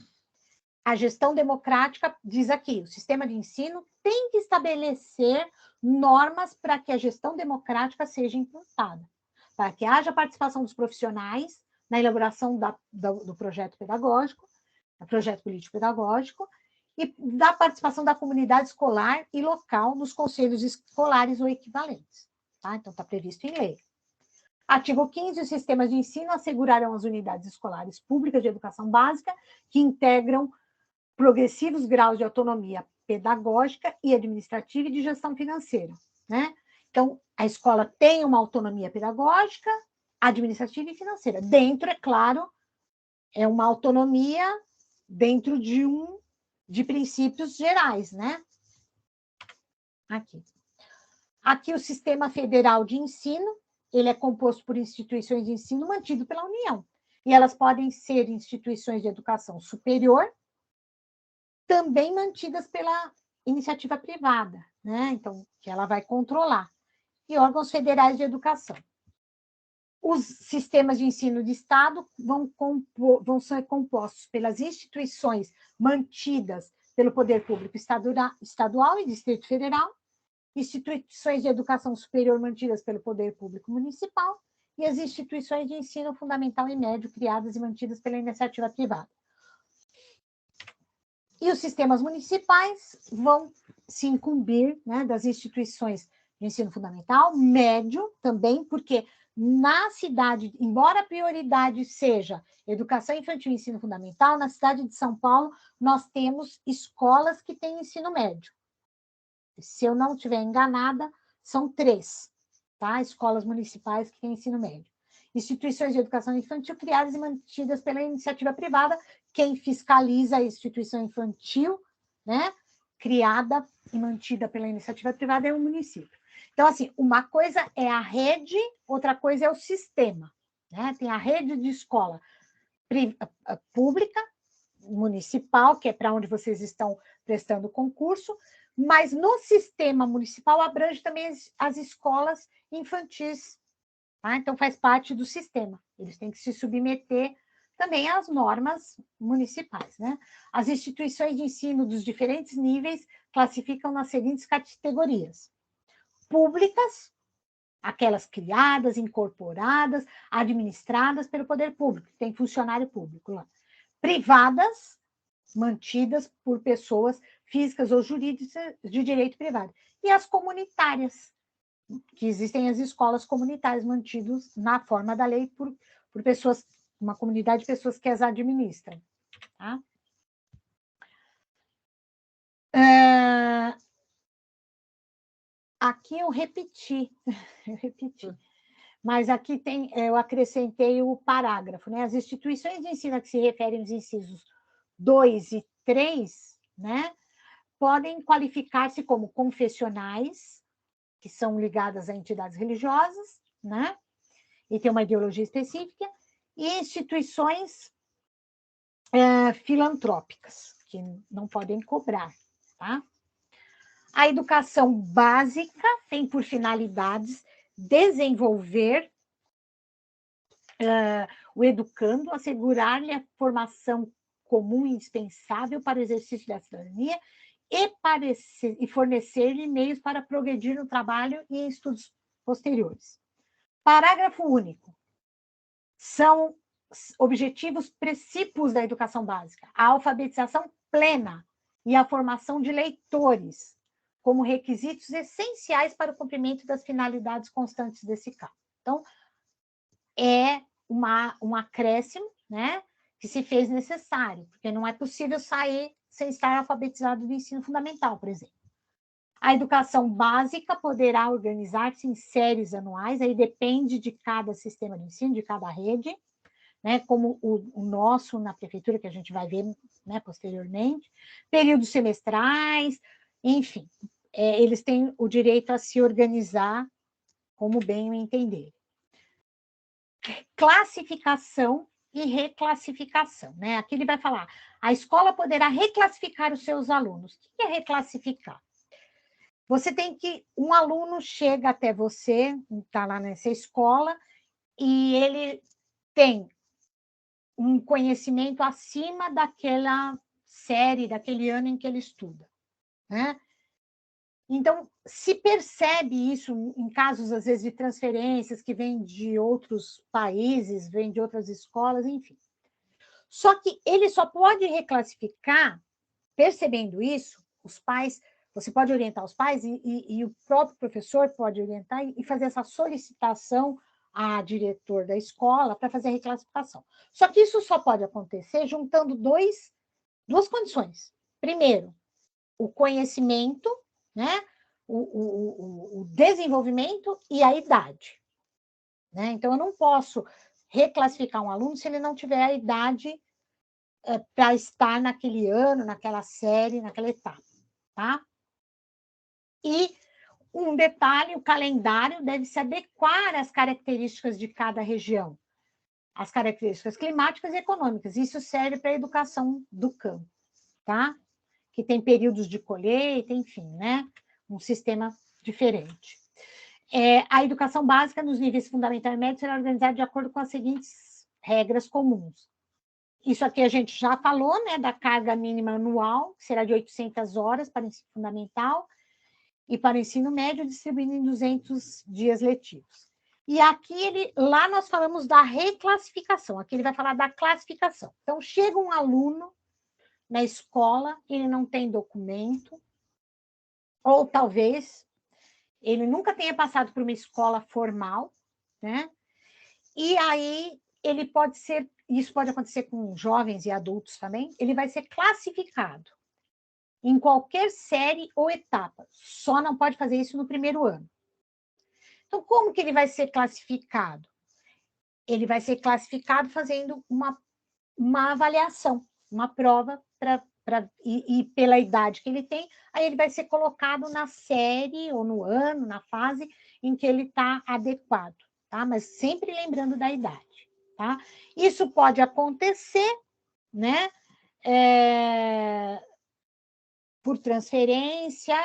a gestão democrática diz aqui, o sistema de ensino tem que estabelecer normas para que a gestão democrática seja implantada, para que haja participação dos profissionais na elaboração do projeto pedagógico, do projeto político-pedagógico, e da participação da comunidade escolar e local nos conselhos escolares ou equivalentes. Tá? Então, está previsto em lei. Artigo 15, os sistemas de ensino assegurarão às unidades escolares públicas de educação básica que integram progressivos graus de autonomia pedagógica e administrativa e de gestão financeira. Né? Então, a escola tem uma autonomia pedagógica, administrativa e financeira. Dentro, é claro, é uma autonomia dentro de princípios gerais, né? Aqui o Sistema Federal de Ensino, ele é composto por instituições de ensino mantido pela União. E elas podem ser instituições de educação superior, também mantidas pela iniciativa privada, né? Então, que ela vai controlar. E órgãos federais de educação. Os sistemas de ensino de Estado vão ser compostos pelas instituições mantidas pelo Poder Público Estadual e Distrito Federal, instituições de educação superior mantidas pelo Poder Público Municipal e as instituições de ensino fundamental e médio criadas e mantidas pela iniciativa privada. E os sistemas municipais vão se incumbir, né, das instituições de ensino fundamental, médio também, porque na cidade, embora a prioridade seja educação infantil e ensino fundamental, na cidade de São Paulo, nós temos escolas que têm ensino médio. Se eu não estiver enganada, são 3, tá? Escolas municipais que têm ensino médio. Instituições de educação infantil criadas e mantidas pela iniciativa privada, quem fiscaliza a instituição infantil, né, criada e mantida pela iniciativa privada é o município. Então, assim, uma coisa é a rede, outra coisa é o sistema, né? Tem a rede de escola pública, municipal, que é para onde vocês estão prestando concurso, mas no sistema municipal abrange também as escolas infantis, tá? Então faz parte do sistema, eles têm que se submeter também às normas municipais, né? As instituições de ensino dos diferentes níveis classificam nas seguintes categorias: públicas, aquelas criadas, incorporadas, administradas pelo poder público, tem funcionário público lá. Privadas, mantidas por pessoas físicas ou jurídicas de direito privado. E as comunitárias, que existem as escolas comunitárias mantidas na forma da lei por pessoas, uma comunidade de pessoas que as administram. Tá? Aqui eu repeti, mas aqui eu acrescentei o parágrafo, né? As instituições de ensino a que se referem os incisos 2 e 3, né, podem qualificar-se como confessionais, que são ligadas a entidades religiosas, né, e tem uma ideologia específica, e instituições filantrópicas, que não podem cobrar, tá? A educação básica tem por finalidades desenvolver o educando, assegurar-lhe a formação comum e indispensável para o exercício da cidadania e fornecer-lhe meios para progredir no trabalho e em estudos posteriores. Parágrafo único. São objetivos princípios da educação básica: a alfabetização plena e a formação de leitores, como requisitos essenciais para o cumprimento das finalidades constantes desse campo. Então, é um acréscimo, né, que se fez necessário, porque não é possível sair sem estar alfabetizado do ensino fundamental, por exemplo. A educação básica poderá organizar-se em séries anuais, aí depende de cada sistema de ensino, de cada rede, né, como o nosso na prefeitura, que a gente vai ver, né, posteriormente, períodos semestrais, enfim, eles têm o direito a se organizar como bem o entender. Classificação e reclassificação, né? Aqui ele vai falar: a escola poderá reclassificar os seus alunos. O que é reclassificar? Você tem que... Um aluno chega até você, está lá nessa escola, e ele tem um conhecimento acima daquela série, daquele ano em que ele estuda, né? Então, se percebe isso em casos, às vezes, de transferências que vêm de outros países, vêm de outras escolas, enfim. Só que ele só pode reclassificar, percebendo isso, os pais, você pode orientar os pais e o próprio professor pode orientar e fazer essa solicitação a diretor da escola para fazer a reclassificação. Só que isso só pode acontecer juntando duas condições. Primeiro, o conhecimento, né? O desenvolvimento e a idade, né? Então, eu não posso reclassificar um aluno se ele não tiver a idade para estar naquele ano, naquela série, naquela etapa, tá? E um detalhe, o calendário deve se adequar às características de cada região, as características climáticas e econômicas. Isso serve para a educação do campo, tá? Que tem períodos de colheita, enfim, né? Um sistema diferente. A educação básica nos níveis fundamental e médio será organizada de acordo com as seguintes regras comuns. Isso aqui a gente já falou, né? Da carga mínima anual, que será de 800 horas para o ensino fundamental e para o ensino médio, distribuído em 200 dias letivos. E aqui, lá nós falamos da reclassificação, aqui ele vai falar da classificação. Então, chega um aluno na escola, ele não tem documento, ou talvez ele nunca tenha passado por uma escola formal, né? E aí ele pode ser, isso pode acontecer com jovens e adultos também, ele vai ser classificado em qualquer série ou etapa, só não pode fazer isso no primeiro ano. Então, como que ele vai ser classificado? Ele vai ser classificado fazendo uma avaliação, uma prova e pela idade que ele tem, aí ele vai ser colocado na série ou no ano, na fase em que ele está adequado, tá? Mas sempre lembrando da idade, tá? Isso pode acontecer, né? Por transferência,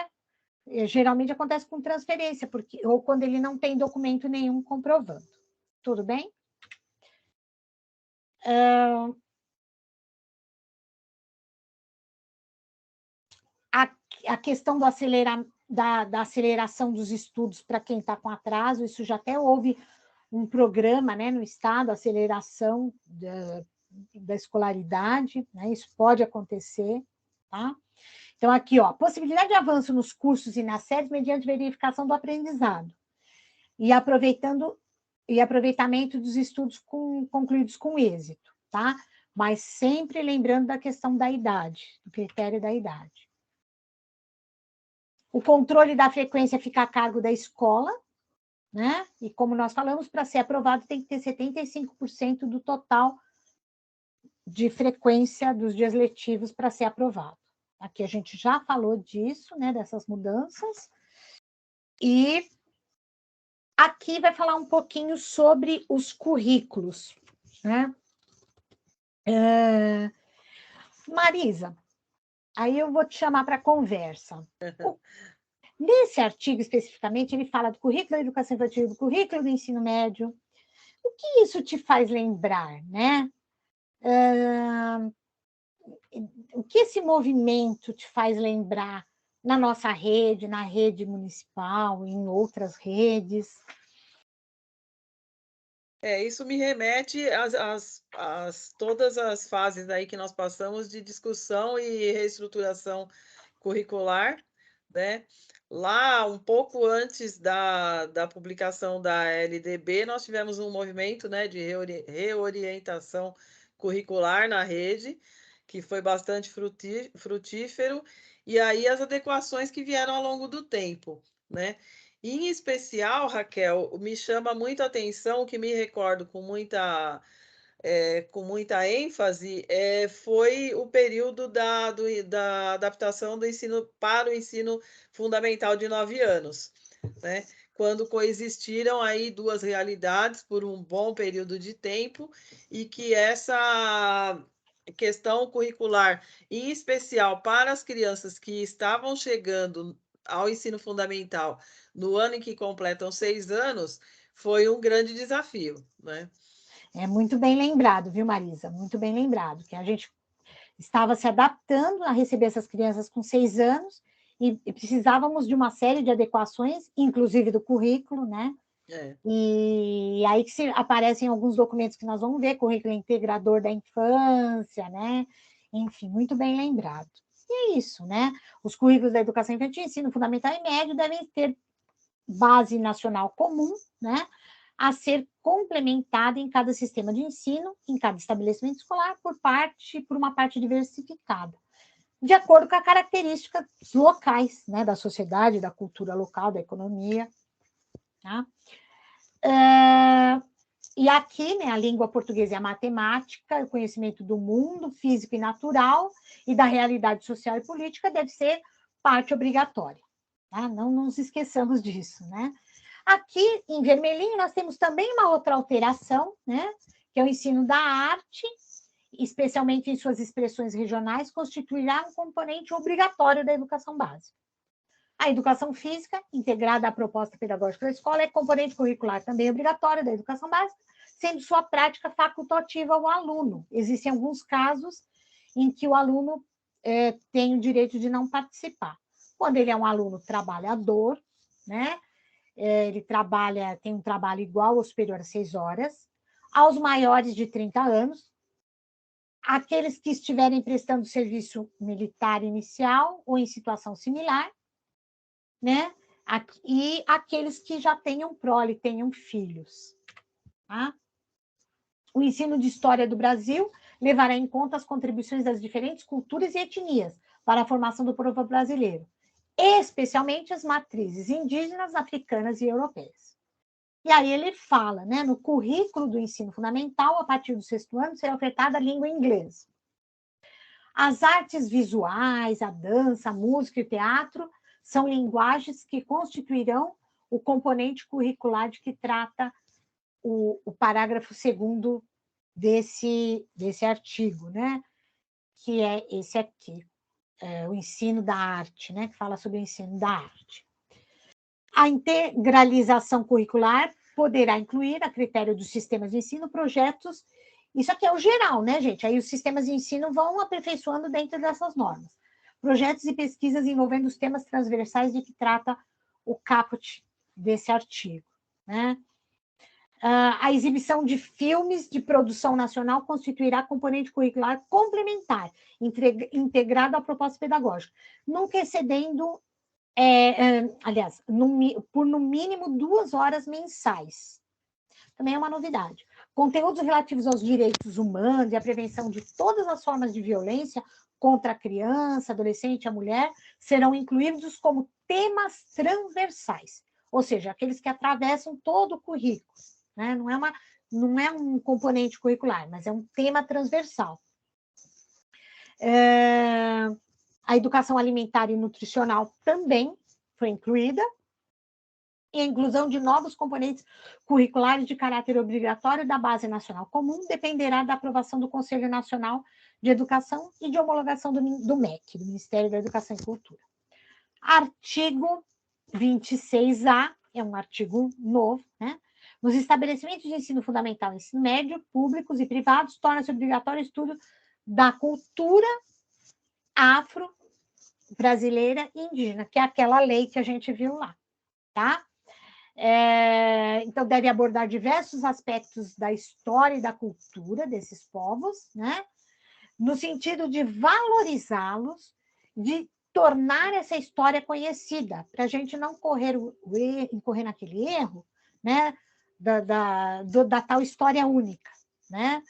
geralmente acontece com transferência, ou quando ele não tem documento nenhum comprovando. Tudo bem? A questão da aceleração dos estudos para quem está com atraso, isso já até houve um programa, né, no Estado, aceleração da escolaridade, né, isso pode acontecer, tá? Então, aqui, ó, possibilidade de avanço nos cursos e nas séries mediante verificação do aprendizado e aproveitamento dos estudos concluídos com êxito, tá? Mas sempre lembrando da questão da idade, do critério da idade. O controle da frequência fica a cargo da escola, né? E como nós falamos, para ser aprovado tem que ter 75% do total de frequência dos dias letivos para ser aprovado. Aqui a gente já falou disso, né? Dessas mudanças. E aqui vai falar um pouquinho sobre os currículos, né? Marisa, aí eu vou te chamar para conversa. Nesse artigo, especificamente, ele fala do currículo da educação infantil, do currículo do ensino médio. O que isso te faz lembrar, né? O que esse movimento te faz lembrar na nossa rede, na rede municipal, em outras redes? Isso me remete às todas as fases aí que nós passamos de discussão e reestruturação curricular, né? Lá, um pouco antes da publicação da LDB, nós tivemos um movimento, né, de reorientação curricular na rede, que foi bastante frutífero, e aí as adequações que vieram ao longo do tempo, né? Em especial, Raquel, me chama muito a atenção, que me recordo com muita ênfase, foi o período da adaptação do ensino para o ensino fundamental de 9 anos, né? Quando coexistiram aí duas realidades por um bom período de tempo e que essa questão curricular, em especial para as crianças que estavam chegando ao ensino fundamental no ano em que completam 6 anos foi um grande desafio, né? É muito bem lembrado, viu, Marisa? Muito bem lembrado, que a gente estava se adaptando a receber essas crianças com 6 anos e precisávamos de uma série de adequações, inclusive do currículo, né? É. E aí que aparecem alguns documentos que nós vamos ver, currículo integrador da infância, né? Enfim, muito bem lembrado. E é isso, né? Os currículos da educação infantil, ensino fundamental e médio devem ter base nacional comum, né? A ser complementada em cada sistema de ensino, em cada estabelecimento escolar, por uma parte diversificada, de acordo com as características locais, né? Da sociedade, da cultura local, da economia, tá? E aqui, né, a língua portuguesa e a matemática, o conhecimento do mundo físico e natural e da realidade social e política deve ser parte obrigatória. Tá? Não nos esqueçamos disso, né? Aqui, em vermelhinho, nós temos também uma outra alteração, né? Que é o ensino da arte, especialmente em suas expressões regionais, constituirá um componente obrigatório da educação básica. A educação física, integrada à proposta pedagógica da escola, é componente curricular também obrigatória da educação básica, sendo sua prática facultativa ao aluno. Existem alguns casos em que o aluno tem o direito de não participar. Quando ele é um aluno trabalhador, né? Ele tem um trabalho igual ou superior a 6 horas, aos maiores de 30 anos, aqueles que estiverem prestando serviço militar inicial ou em situação similar, né? E aqueles que já tenham prole, tenham filhos. Tá? O ensino de história do Brasil levará em conta as contribuições das diferentes culturas e etnias para a formação do povo brasileiro, especialmente as matrizes indígenas, africanas e europeias. E aí ele fala, né, no currículo do ensino fundamental, a partir do 6º ano, será ofertada a língua inglesa. As artes visuais, a dança, a música e o teatro são linguagens que constituirão o componente curricular de que trata o parágrafo 2º desse artigo, né? Que é esse aqui, o ensino da arte, né? Que fala sobre o ensino da arte. A integralização curricular poderá incluir, a critério dos sistemas de ensino, projetos. Isso aqui é o geral, né, gente? Aí os sistemas de ensino vão aperfeiçoando dentro dessas normas. Projetos e pesquisas envolvendo os temas transversais de que trata o caput desse artigo, né? A exibição de filmes de produção nacional constituirá componente curricular complementar, integrado à proposta pedagógica, nunca excedendo, aliás, por no mínimo 2 horas mensais. Também é uma novidade. Conteúdos relativos aos direitos humanos e à prevenção de todas as formas de violência contra a criança, adolescente e a mulher serão incluídos como temas transversais, ou seja, aqueles que atravessam todo o currículo. Né? Não é um componente curricular, mas é um tema transversal. A educação alimentar e nutricional também foi incluída, e a inclusão de novos componentes curriculares de caráter obrigatório da Base Nacional Comum dependerá da aprovação do Conselho Nacional de Educação e de homologação do MEC, do Ministério da Educação e Cultura. Artigo 26A, é um artigo novo, né? Nos estabelecimentos de ensino fundamental e ensino médio, públicos e privados, torna-se obrigatório o estudo da cultura afro-brasileira e indígena, que é aquela lei que a gente viu lá, tá? Então, deve abordar diversos aspectos da história e da cultura desses povos, né? No sentido de valorizá-los, de tornar essa história conhecida, para a gente não incorrer naquele erro, né? Da tal história única, né?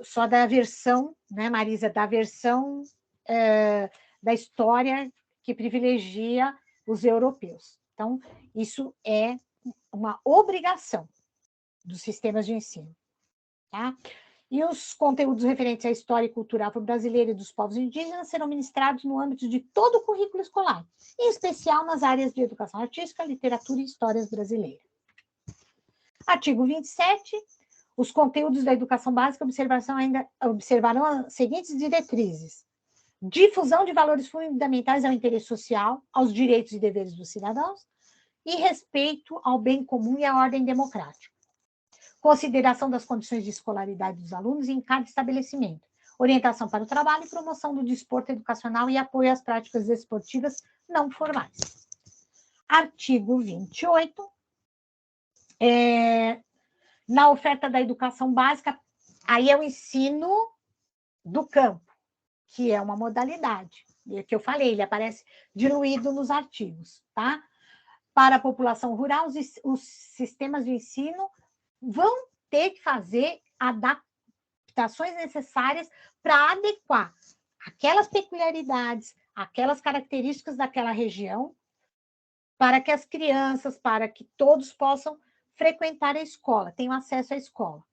Só da versão, né, Marisa, da versão da história que privilegia os europeus. Então, isso é uma obrigação dos sistemas de ensino. Tá? E os conteúdos referentes à história e cultura afro-brasileira e dos povos indígenas serão ministrados no âmbito de todo o currículo escolar, em especial nas áreas de educação artística, literatura e histórias brasileiras. Artigo 27. Os conteúdos da educação básica observarão as seguintes diretrizes. difusão de valores fundamentais ao interesse social, aos direitos e deveres dos cidadãos e respeito ao bem comum e à ordem democrática. Consideração das condições de escolaridade dos alunos em cada estabelecimento, orientação para o trabalho e promoção do desporto educacional e apoio às práticas desportivas não formais. Artigo 28. Na oferta da educação básica, aí é o ensino do campo, que é uma modalidade, que eu falei, ele aparece diluído nos artigos, tá? Para a população rural, os sistemas de ensino vão ter que fazer adaptações necessárias para adequar aquelas peculiaridades, aquelas características daquela região, para que as crianças, para que todos possam frequentar a escola, tenham acesso à escola,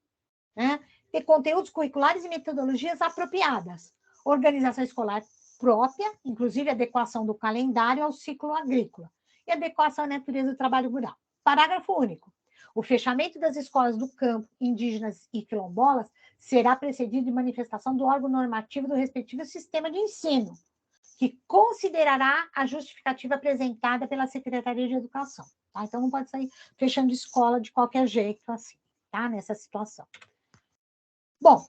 né? Ter conteúdos curriculares e metodologias apropriadas, organização escolar própria, inclusive adequação do calendário ao ciclo agrícola e adequação à natureza do trabalho rural. Parágrafo único. O fechamento das escolas do campo, indígenas e quilombolas será precedido de manifestação do órgão normativo do respectivo sistema de ensino, que considerará a justificativa apresentada pela Secretaria de Educação. Tá? Então, não pode sair fechando escola de qualquer jeito, assim, tá? Nessa situação. Bom,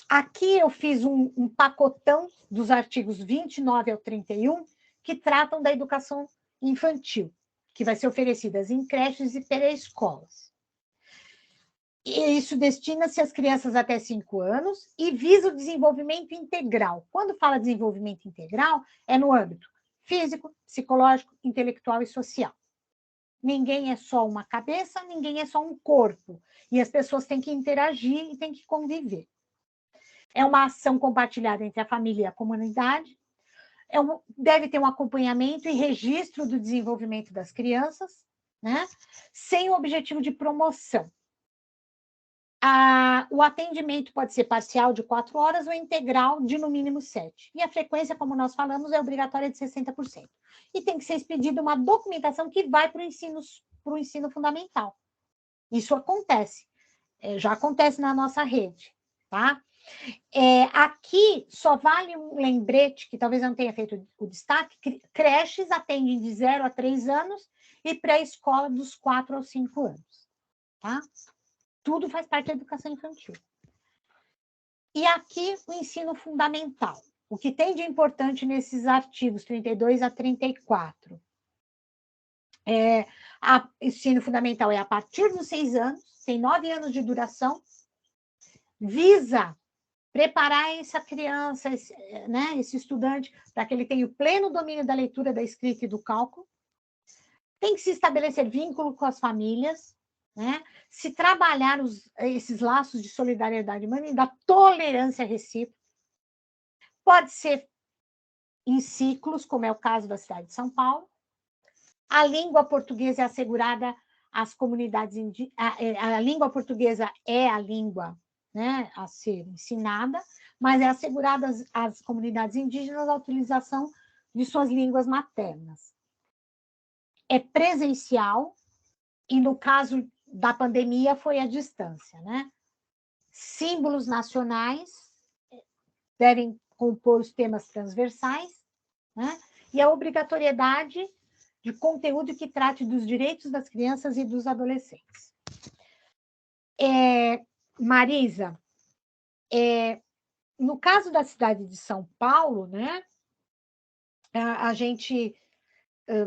aqui eu fiz um pacotão dos artigos 29 ao 31, que tratam da educação infantil, que vai ser oferecida em creches e pré-escolas. E isso destina-se às crianças até 5 anos e visa o desenvolvimento integral. Quando fala desenvolvimento integral, é no âmbito físico, psicológico, intelectual e social. Ninguém é só uma cabeça, ninguém é só um corpo. E as pessoas têm que interagir e têm que conviver. É uma ação compartilhada entre a família e a comunidade. Deve ter um acompanhamento e registro do desenvolvimento das crianças, né? Sem o objetivo de promoção. O atendimento pode ser parcial de 4 horas ou integral de no mínimo 7. E a frequência, como nós falamos, é obrigatória de 60%. E tem que ser expedida uma documentação que vai para o ensino fundamental. Isso acontece. Já acontece na nossa rede, tá? Aqui só vale um lembrete, que talvez eu não tenha feito o destaque, creches atendem de 0 a 3 anos e pré-escola dos 4 aos 5 anos, tá? Tudo faz parte da educação infantil. E aqui o ensino fundamental. O que tem de importante nesses artigos 32 a 34? Ensino fundamental é a partir dos 6 anos, tem 9 anos de duração, visa preparar essa criança, esse estudante, para que ele tenha o pleno domínio da leitura, da escrita e do cálculo. Tem que se estabelecer vínculo com as famílias, né? Se trabalhar esses laços de solidariedade humana e da tolerância recíproca. Pode ser em ciclos, como é o caso da cidade de São Paulo. A língua portuguesa é assegurada às comunidades indígenas. A língua portuguesa é a língua, né, a ser ensinada, mas é assegurada às comunidades indígenas a utilização de suas línguas maternas. É presencial e, no caso da pandemia, foi à distância, né? Símbolos nacionais devem compor os temas transversais, né? E a obrigatoriedade de conteúdo que trate dos direitos das crianças e dos adolescentes. Marisa, no caso da cidade de São Paulo, né, a gente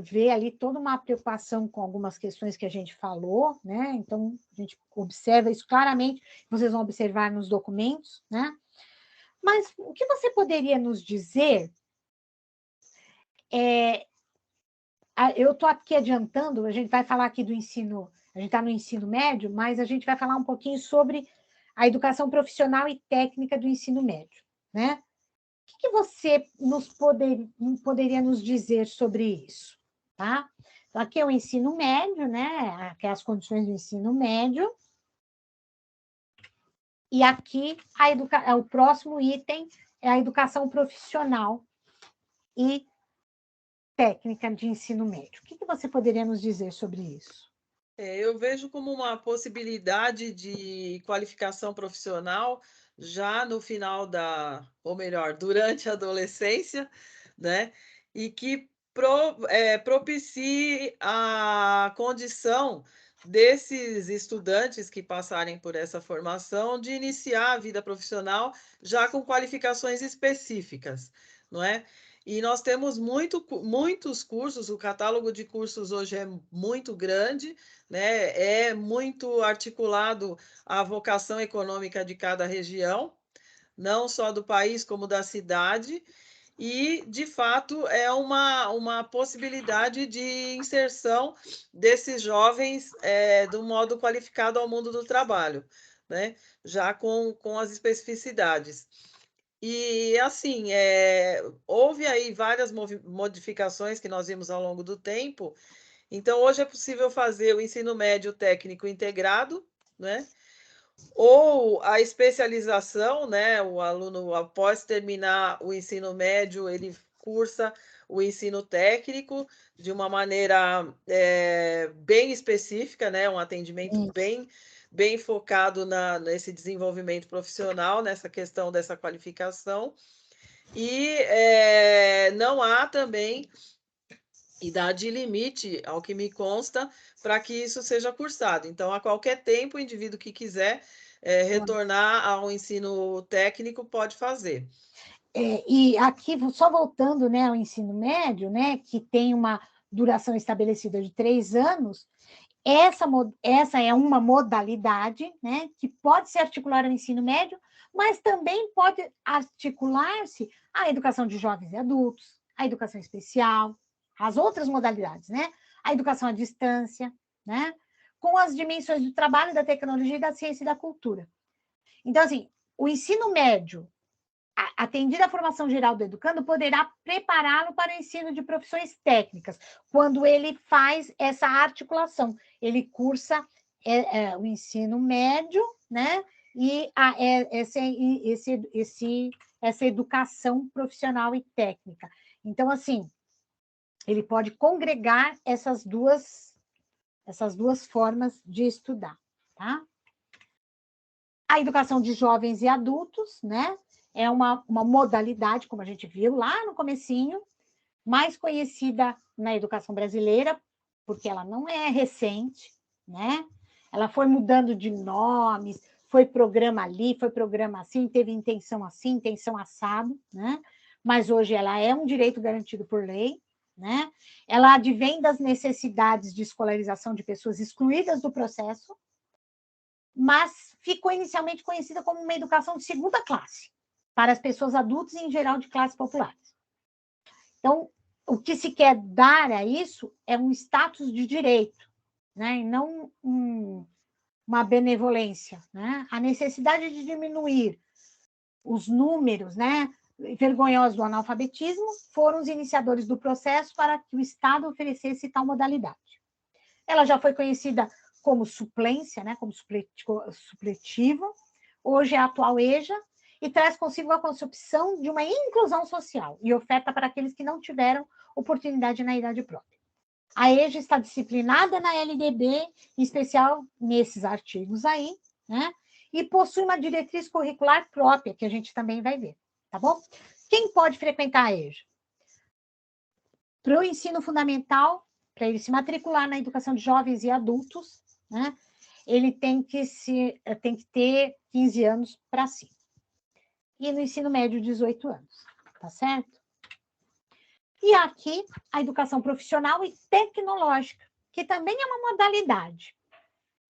vê ali toda uma preocupação com algumas questões que a gente falou, né? Então, a gente observa isso claramente, vocês vão observar nos documentos, né? Mas o que você poderia nos dizer? Eu estou aqui adiantando, a gente vai falar aqui do ensino, a gente está no ensino médio, mas a gente vai falar um pouquinho sobre a educação profissional e técnica do ensino médio, né? O que você poderia nos dizer sobre isso, tá? Então, aqui é o ensino médio, né? Aqui é as condições do ensino médio. E aqui o próximo item é a educação profissional e técnica de ensino médio. O que você poderia nos dizer sobre isso? Eu vejo como uma possibilidade de qualificação profissional já no final ou melhor, durante a adolescência, né? E que propicie a condição desses estudantes que passarem por essa formação de iniciar a vida profissional já com qualificações específicas, não é? E nós temos muitos cursos, o catálogo de cursos hoje é muito grande, né? É muito articulado à vocação econômica de cada região, não só do país, como da cidade, e, de fato, é uma possibilidade de inserção desses jovens do modo qualificado ao mundo do trabalho, né? Já com as especificidades. E, assim, houve aí várias modificações que nós vimos ao longo do tempo. Então, hoje é possível fazer o ensino médio técnico integrado, né? Ou a especialização, né? O aluno, após terminar o ensino médio, ele cursa o ensino técnico de uma maneira bem específica, né? Um atendimento bem focado nesse desenvolvimento profissional, nessa questão dessa qualificação. E não há também idade limite, ao que me consta, para que isso seja cursado. Então, a qualquer tempo, o indivíduo que quiser retornar ao ensino técnico pode fazer. E aqui, só voltando, né, ao ensino médio, né, que tem uma duração estabelecida de 3 anos, essa é uma modalidade, né, que pode se articular ao ensino médio, mas também pode articular-se à educação de jovens e adultos, à educação especial, as outras modalidades, né, a educação à distância, né, com as dimensões do trabalho, da tecnologia, da ciência e da cultura. Então, assim, o ensino médio, atendida a formação geral do educando, poderá prepará-lo para o ensino de profissões técnicas, quando ele faz essa articulação. Ele cursa o ensino médio, né? E essa educação profissional e técnica. Então, assim, ele pode congregar essas duas formas de estudar, tá? A educação de jovens e adultos, né? É uma modalidade, como a gente viu lá no comecinho, mais conhecida na educação brasileira, porque ela não é recente, né? Ela foi mudando de nomes, foi programa ali, foi programa assim, teve intenção assim, intenção assado, né? Mas hoje ela é um direito garantido por lei, né? Ela advém das necessidades de escolarização de pessoas excluídas do processo, mas ficou inicialmente conhecida como uma educação de segunda classe, para as pessoas adultas e, em geral, de classes populares. Então, o que se quer dar a isso é um status de direito, né? E não uma benevolência, né? A necessidade de diminuir os números, né, vergonhosos do analfabetismo foram os iniciadores do processo para que o Estado oferecesse tal modalidade. Ela já foi conhecida como suplência, né, como supletivo, hoje é a atual EJA, e traz consigo a concepção de uma inclusão social e oferta para aqueles que não tiveram oportunidade na idade própria. A EJA está disciplinada na LDB, em especial nesses artigos aí, né? E possui uma diretriz curricular própria, que a gente também vai ver, tá bom? Quem pode frequentar a EJA? Para o ensino fundamental, para ele se matricular na educação de jovens e adultos, né? Ele tem que ter 15 anos para cima. E no ensino médio, 18 anos, tá certo? E aqui, a educação profissional e tecnológica, que também é uma modalidade,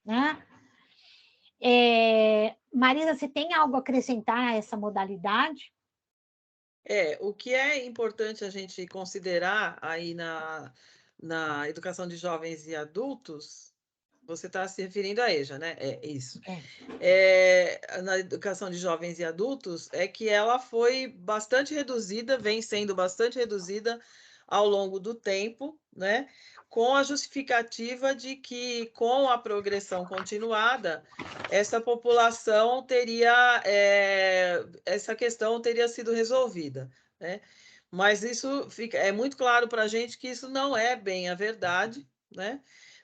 né? Marisa, você tem algo a acrescentar a essa modalidade? O que é importante a gente considerar aí na educação de jovens e adultos, você está se referindo à EJA, né? É isso. Na educação de jovens e adultos, é que ela foi bastante reduzida, vem sendo bastante reduzida ao longo do tempo, né? Com a justificativa de que, com a progressão continuada, essa população teria, essa questão teria sido resolvida, né? Mas isso é muito claro para a gente que isso não é bem a verdade, né?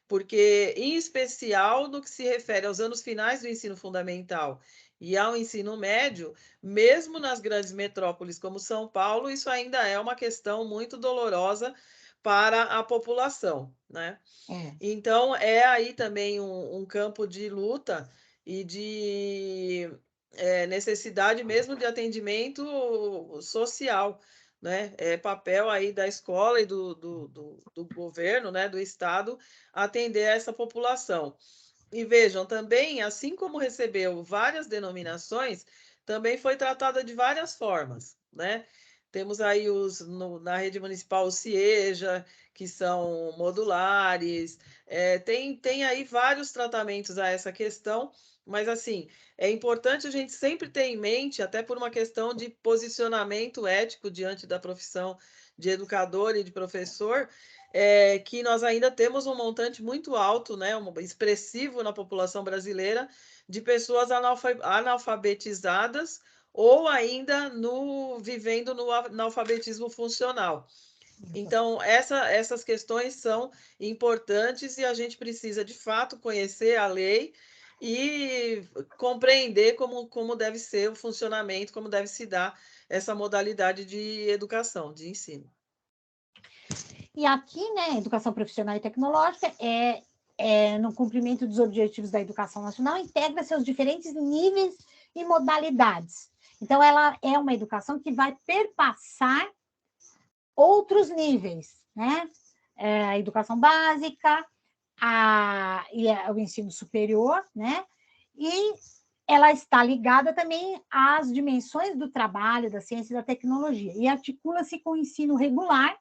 Porque, em especial, no que se refere aos anos finais do ensino fundamental E ao ensino médio, mesmo nas grandes metrópoles como São Paulo, isso ainda é uma questão muito dolorosa para a população, né? Então, é aí também um campo de luta e de necessidade mesmo de atendimento social, né? É papel aí da escola e do governo, né? Do Estado, atender essa população. E vejam, também, assim como recebeu várias denominações, também foi tratada de várias formas, né? Temos aí na rede municipal o CIEJA, que são modulares, tem aí vários tratamentos a essa questão, mas assim, é importante a gente sempre ter em mente, até por uma questão de posicionamento ético diante da profissão de educador e de professor, que nós ainda temos um montante muito alto, né, expressivo na população brasileira, de pessoas analfabetizadas ou ainda vivendo no analfabetismo funcional. Então, essas questões são importantes e a gente precisa, de fato, conhecer a lei e compreender como deve ser o funcionamento, como deve se dar essa modalidade de educação, de ensino. E aqui, né, educação profissional e tecnológica no cumprimento dos objetivos da educação nacional, integra seus diferentes níveis e modalidades. Então, ela é uma educação que vai perpassar outros níveis, né? A educação básica, o ensino superior, né? E ela está ligada também às dimensões do trabalho, da ciência e da tecnologia, e articula-se com o ensino regular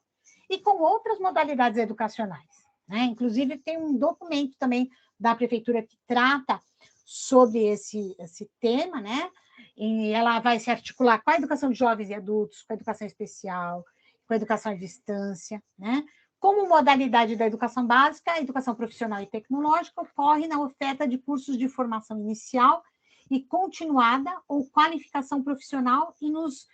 e com outras modalidades educacionais, né? Inclusive, tem um documento também da prefeitura que trata sobre esse tema, né? E ela vai se articular com a educação de jovens e adultos, com a educação especial, com a educação à distância, né? Como modalidade da educação básica, a educação profissional e tecnológica ocorre na oferta de cursos de formação inicial e continuada ou qualificação profissional e nos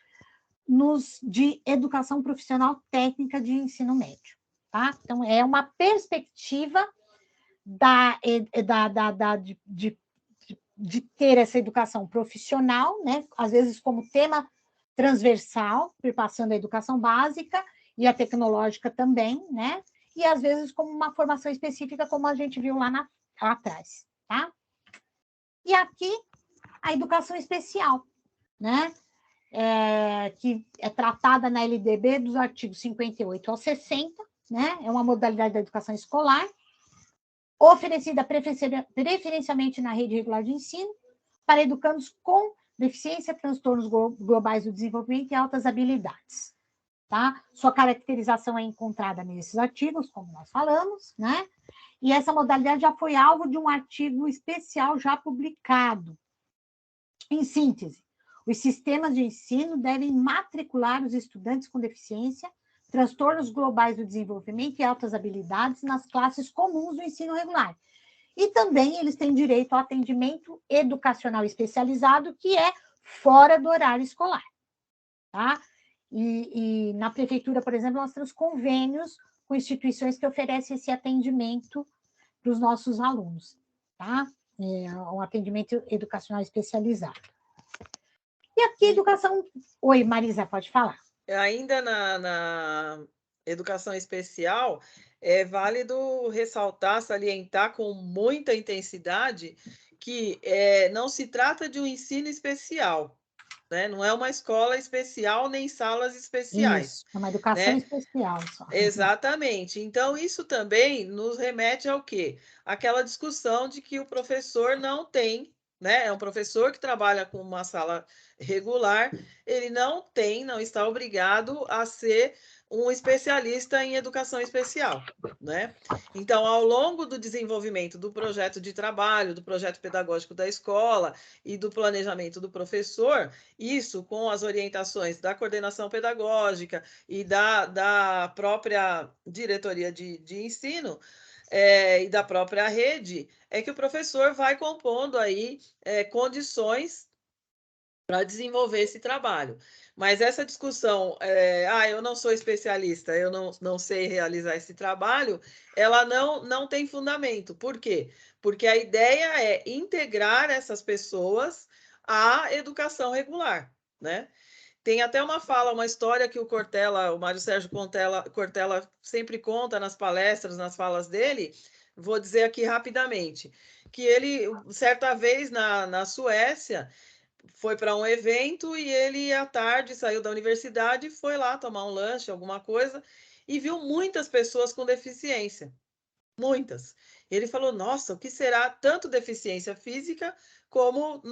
de educação profissional técnica de ensino médio, tá? Então, é uma perspectiva de ter essa educação profissional, né? Às vezes como tema transversal, perpassando a educação básica e a tecnológica também, né? E às vezes como uma formação específica, como a gente viu lá atrás, tá? E aqui a educação especial, né? Que é tratada na LDB dos artigos 58 ao 60, né? É uma modalidade da educação escolar, oferecida preferencialmente na rede regular de ensino, para educandos com deficiência, transtornos globais do desenvolvimento e altas habilidades. Tá? Sua caracterização é encontrada nesses artigos, como nós falamos, né? E essa modalidade já foi alvo de um artigo especial já publicado. Em síntese, os sistemas de ensino devem matricular os estudantes com deficiência, transtornos globais do desenvolvimento e altas habilidades nas classes comuns do ensino regular. E também eles têm direito ao atendimento educacional especializado, que é fora do horário escolar. Tá? E na prefeitura, por exemplo, nós temos convênios com instituições que oferecem esse atendimento para os nossos alunos. Tá? Um atendimento educacional especializado. E aqui, educação... Oi, Marisa, pode falar. Ainda na educação especial, é válido ressaltar, salientar com muita intensidade que não se trata de um ensino especial, né? Não é uma escola especial nem salas especiais. Isso, é uma educação, né, especial só. Exatamente. Então, isso também nos remete ao quê? Aquela discussão de que o professor não tem, né? É um professor que trabalha com uma sala regular, ele não está obrigado a ser um especialista em educação especial, né? Então, ao longo do desenvolvimento do projeto de trabalho, do projeto pedagógico da escola e do planejamento do professor, isso com as orientações da coordenação pedagógica e da própria diretoria de ensino, e da própria rede, é que o professor vai compondo aí condições para desenvolver esse trabalho. Mas essa discussão, eu não sou especialista, eu não sei realizar esse trabalho, ela não tem fundamento. Por quê? Porque a ideia é integrar essas pessoas à educação regular, né? Tem até uma fala, uma história que o Cortella, o Mário Sérgio Cortella sempre conta nas palestras, nas falas dele, vou dizer aqui rapidamente, que ele, certa vez na Suécia, foi para um evento e ele, à tarde, saiu da universidade, foi lá tomar um lanche, alguma coisa, e viu muitas pessoas com deficiência. Muitas. Ele falou: nossa, o que será tanto deficiência física como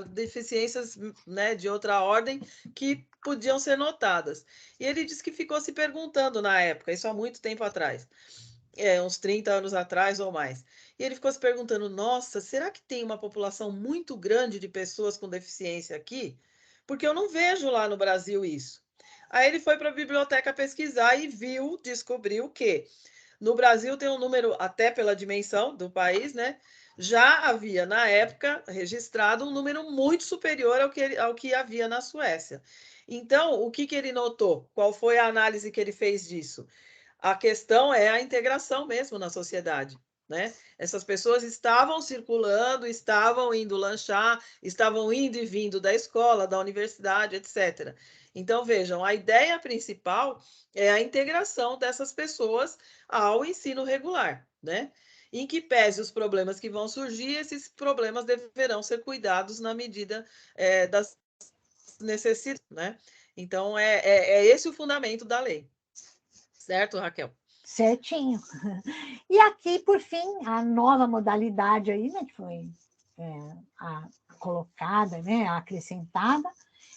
deficiências, né, de outra ordem que podiam ser notadas. E ele disse que ficou se perguntando na época, isso há muito tempo atrás, uns 30 anos atrás ou mais. E ele ficou se perguntando: nossa, será que tem uma população muito grande de pessoas com deficiência aqui? Porque eu não vejo lá no Brasil isso. Aí ele foi para a biblioteca pesquisar e viu, descobriu que no Brasil tem um número, até pela dimensão do país, né? Já havia, na época, registrado um número muito superior ao que havia na Suécia. Então, o que ele notou? Qual foi a análise que ele fez disso? A questão é a integração mesmo na sociedade, né? Essas pessoas estavam circulando, estavam indo lanchar, estavam indo e vindo da escola, da universidade, etc. Então, vejam, a ideia principal é a integração dessas pessoas ao ensino regular, né? Em que pese os problemas que vão surgir, esses problemas deverão ser cuidados na medida das necessidades, né? Então, é esse o fundamento da lei. Certo, Raquel? Certinho. E aqui, por fim, a nova modalidade aí, né, que foi colocada, né, acrescentada,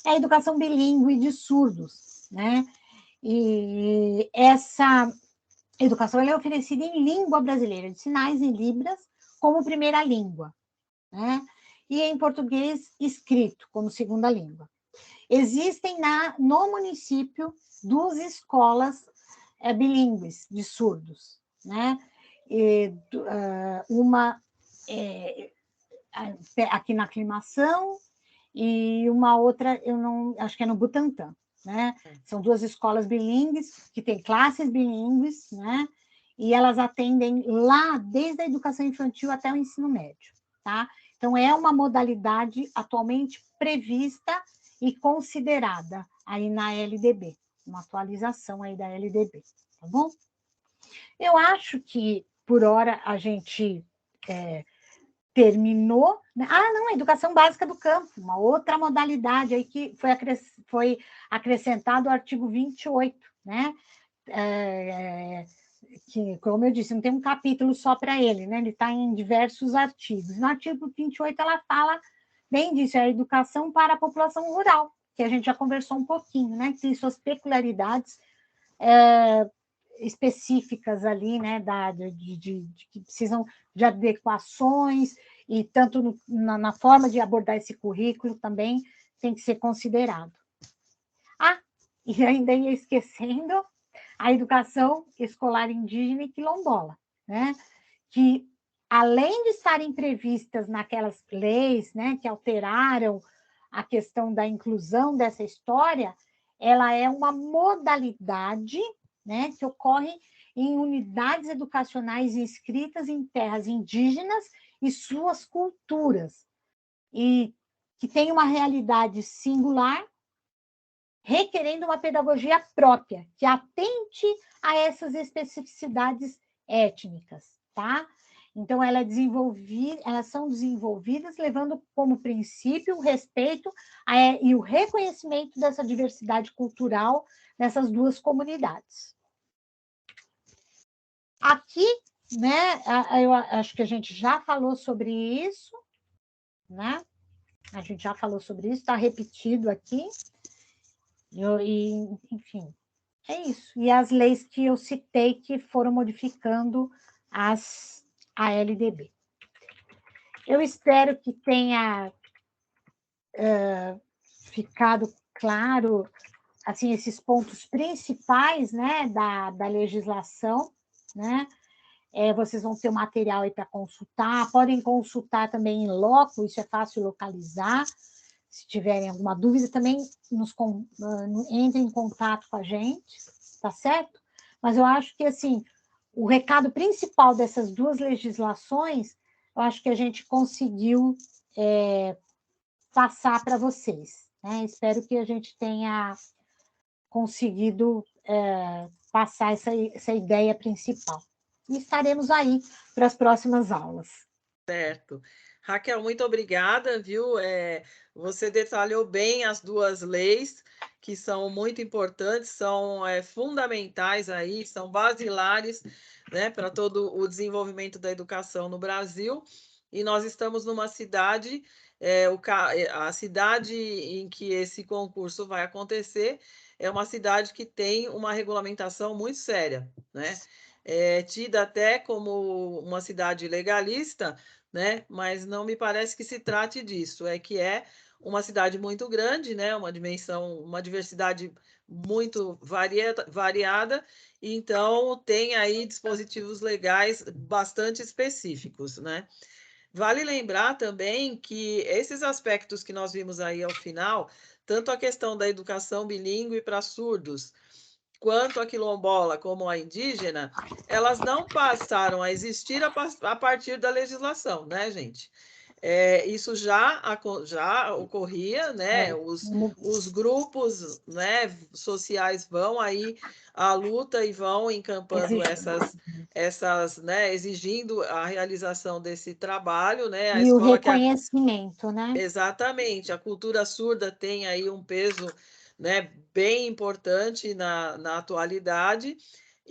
é a educação bilíngue de surdos, né? E essa educação ela é oferecida em língua brasileira de sinais, em Libras, como primeira língua, né? E em português escrito, como segunda língua. Existem no município 2 escolas bilíngues de surdos, né? E, uma aqui na Aclimação e uma outra, eu não acho que é no Butantã, né? São 2 escolas bilíngues que têm classes bilíngues, né? E elas atendem lá desde a educação infantil até o ensino médio, tá? Então é uma modalidade atualmente prevista e considerada aí na LDB, uma atualização aí da LDB, tá bom? Eu acho que por hora a gente terminou. Ah, não, a educação básica do campo, uma outra modalidade aí que foi acrescentado o artigo 28, né? Que, como eu disse, não tem um capítulo só para ele, né? Ele está em diversos artigos. No artigo 28, ela fala bem disso, é a educação para a população rural, que a gente já conversou um pouquinho, né? Que tem suas peculiaridades específicas ali, né? Que precisam de adequações, e tanto na forma de abordar esse currículo também tem que ser considerado. Ah, e ainda ia esquecendo a educação escolar indígena e quilombola, né? Que, além de estarem previstas naquelas leis, né, que alteraram a questão da inclusão dessa história, ela é uma modalidade, né, que ocorre em unidades educacionais inscritas em terras indígenas e suas culturas, e que tem uma realidade singular, requerendo uma pedagogia própria, que atente a essas especificidades étnicas, tá? Então, elas são desenvolvidas levando como princípio o respeito e o reconhecimento dessa diversidade cultural nessas 2 comunidades. Aqui, né, eu acho que a gente já falou sobre isso, né? A gente já falou sobre isso, está repetido aqui. Enfim, é isso. E as leis que eu citei que foram modificando a LDB. Eu espero que tenha ficado claro assim, esses pontos principais, né, da legislação, né? Vocês vão ter o material aí para consultar, podem consultar também em loco, isso é fácil localizar. Se tiverem alguma dúvida, também entrem em contato com a gente, tá certo? Mas eu acho que, assim, o recado principal dessas 2 legislações, eu acho que a gente conseguiu passar para vocês, né? Espero que a gente tenha conseguido passar essa ideia principal. E estaremos aí para as próximas aulas. Certo. Raquel, muito obrigada, viu? Você detalhou bem as duas leis, que são muito importantes, são fundamentais aí, são basilares, né, para todo o desenvolvimento da educação no Brasil. E nós estamos numa cidade, a cidade em que esse concurso vai acontecer é uma cidade que tem uma regulamentação muito séria, né? Tida até como uma cidade legalista, né? Mas não me parece que se trate disso, que é uma cidade muito grande, né? Uma dimensão, uma diversidade muito variada, então tem aí dispositivos legais bastante específicos, né? Vale lembrar também que esses aspectos que nós vimos aí ao final, tanto a questão da educação bilíngue para surdos, quanto a quilombola como a indígena, elas não passaram a existir a partir da legislação, né, gente? Isso já ocorria, né? Os grupos, né, sociais vão aí à luta e vão encampando essas, né, exigindo a realização desse trabalho, né? A e o escola reconhecimento, né? Exatamente, a cultura surda tem aí um peso, né, bem importante na atualidade,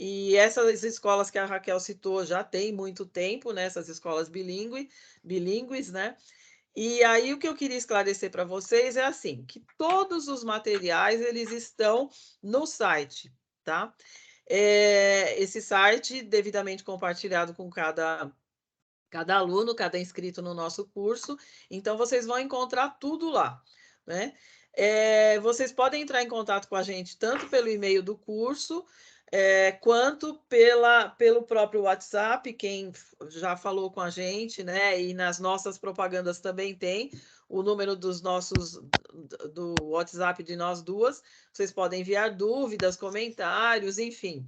e essas escolas que a Raquel citou já tem muito tempo, né, essas escolas bilíngues, né? E aí o que eu queria esclarecer para vocês é assim, que todos os materiais eles estão no site, tá? Esse site devidamente compartilhado com cada aluno, cada inscrito no nosso curso. Então, vocês vão encontrar tudo lá, né? Vocês podem entrar em contato com a gente tanto pelo e-mail do curso, quanto pelo próprio WhatsApp, quem já falou com a gente, né? E nas nossas propagandas também tem o número do WhatsApp de nós duas. Vocês podem enviar dúvidas, comentários, enfim.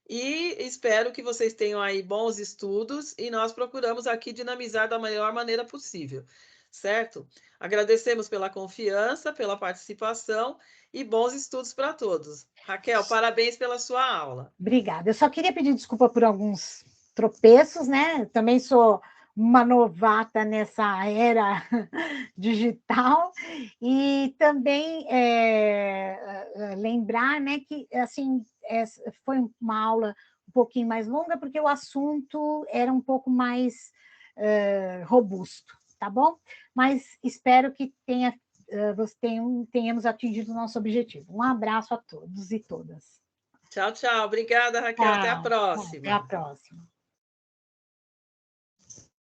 E espero que vocês tenham aí bons estudos e nós procuramos aqui dinamizar da melhor maneira possível, certo? Agradecemos pela confiança, pela participação e bons estudos para todos. Raquel, parabéns pela sua aula. Obrigada. Eu só queria pedir desculpa por alguns tropeços, né? Também sou uma novata nessa era digital e também lembrar, né, que assim foi uma aula um pouquinho mais longa porque o assunto era um pouco mais robusto, tá bom? Mas espero que tenhamos atingido o nosso objetivo. Um abraço a todos e todas. Tchau, tchau. Obrigada, Raquel. Até a próxima. Até a próxima.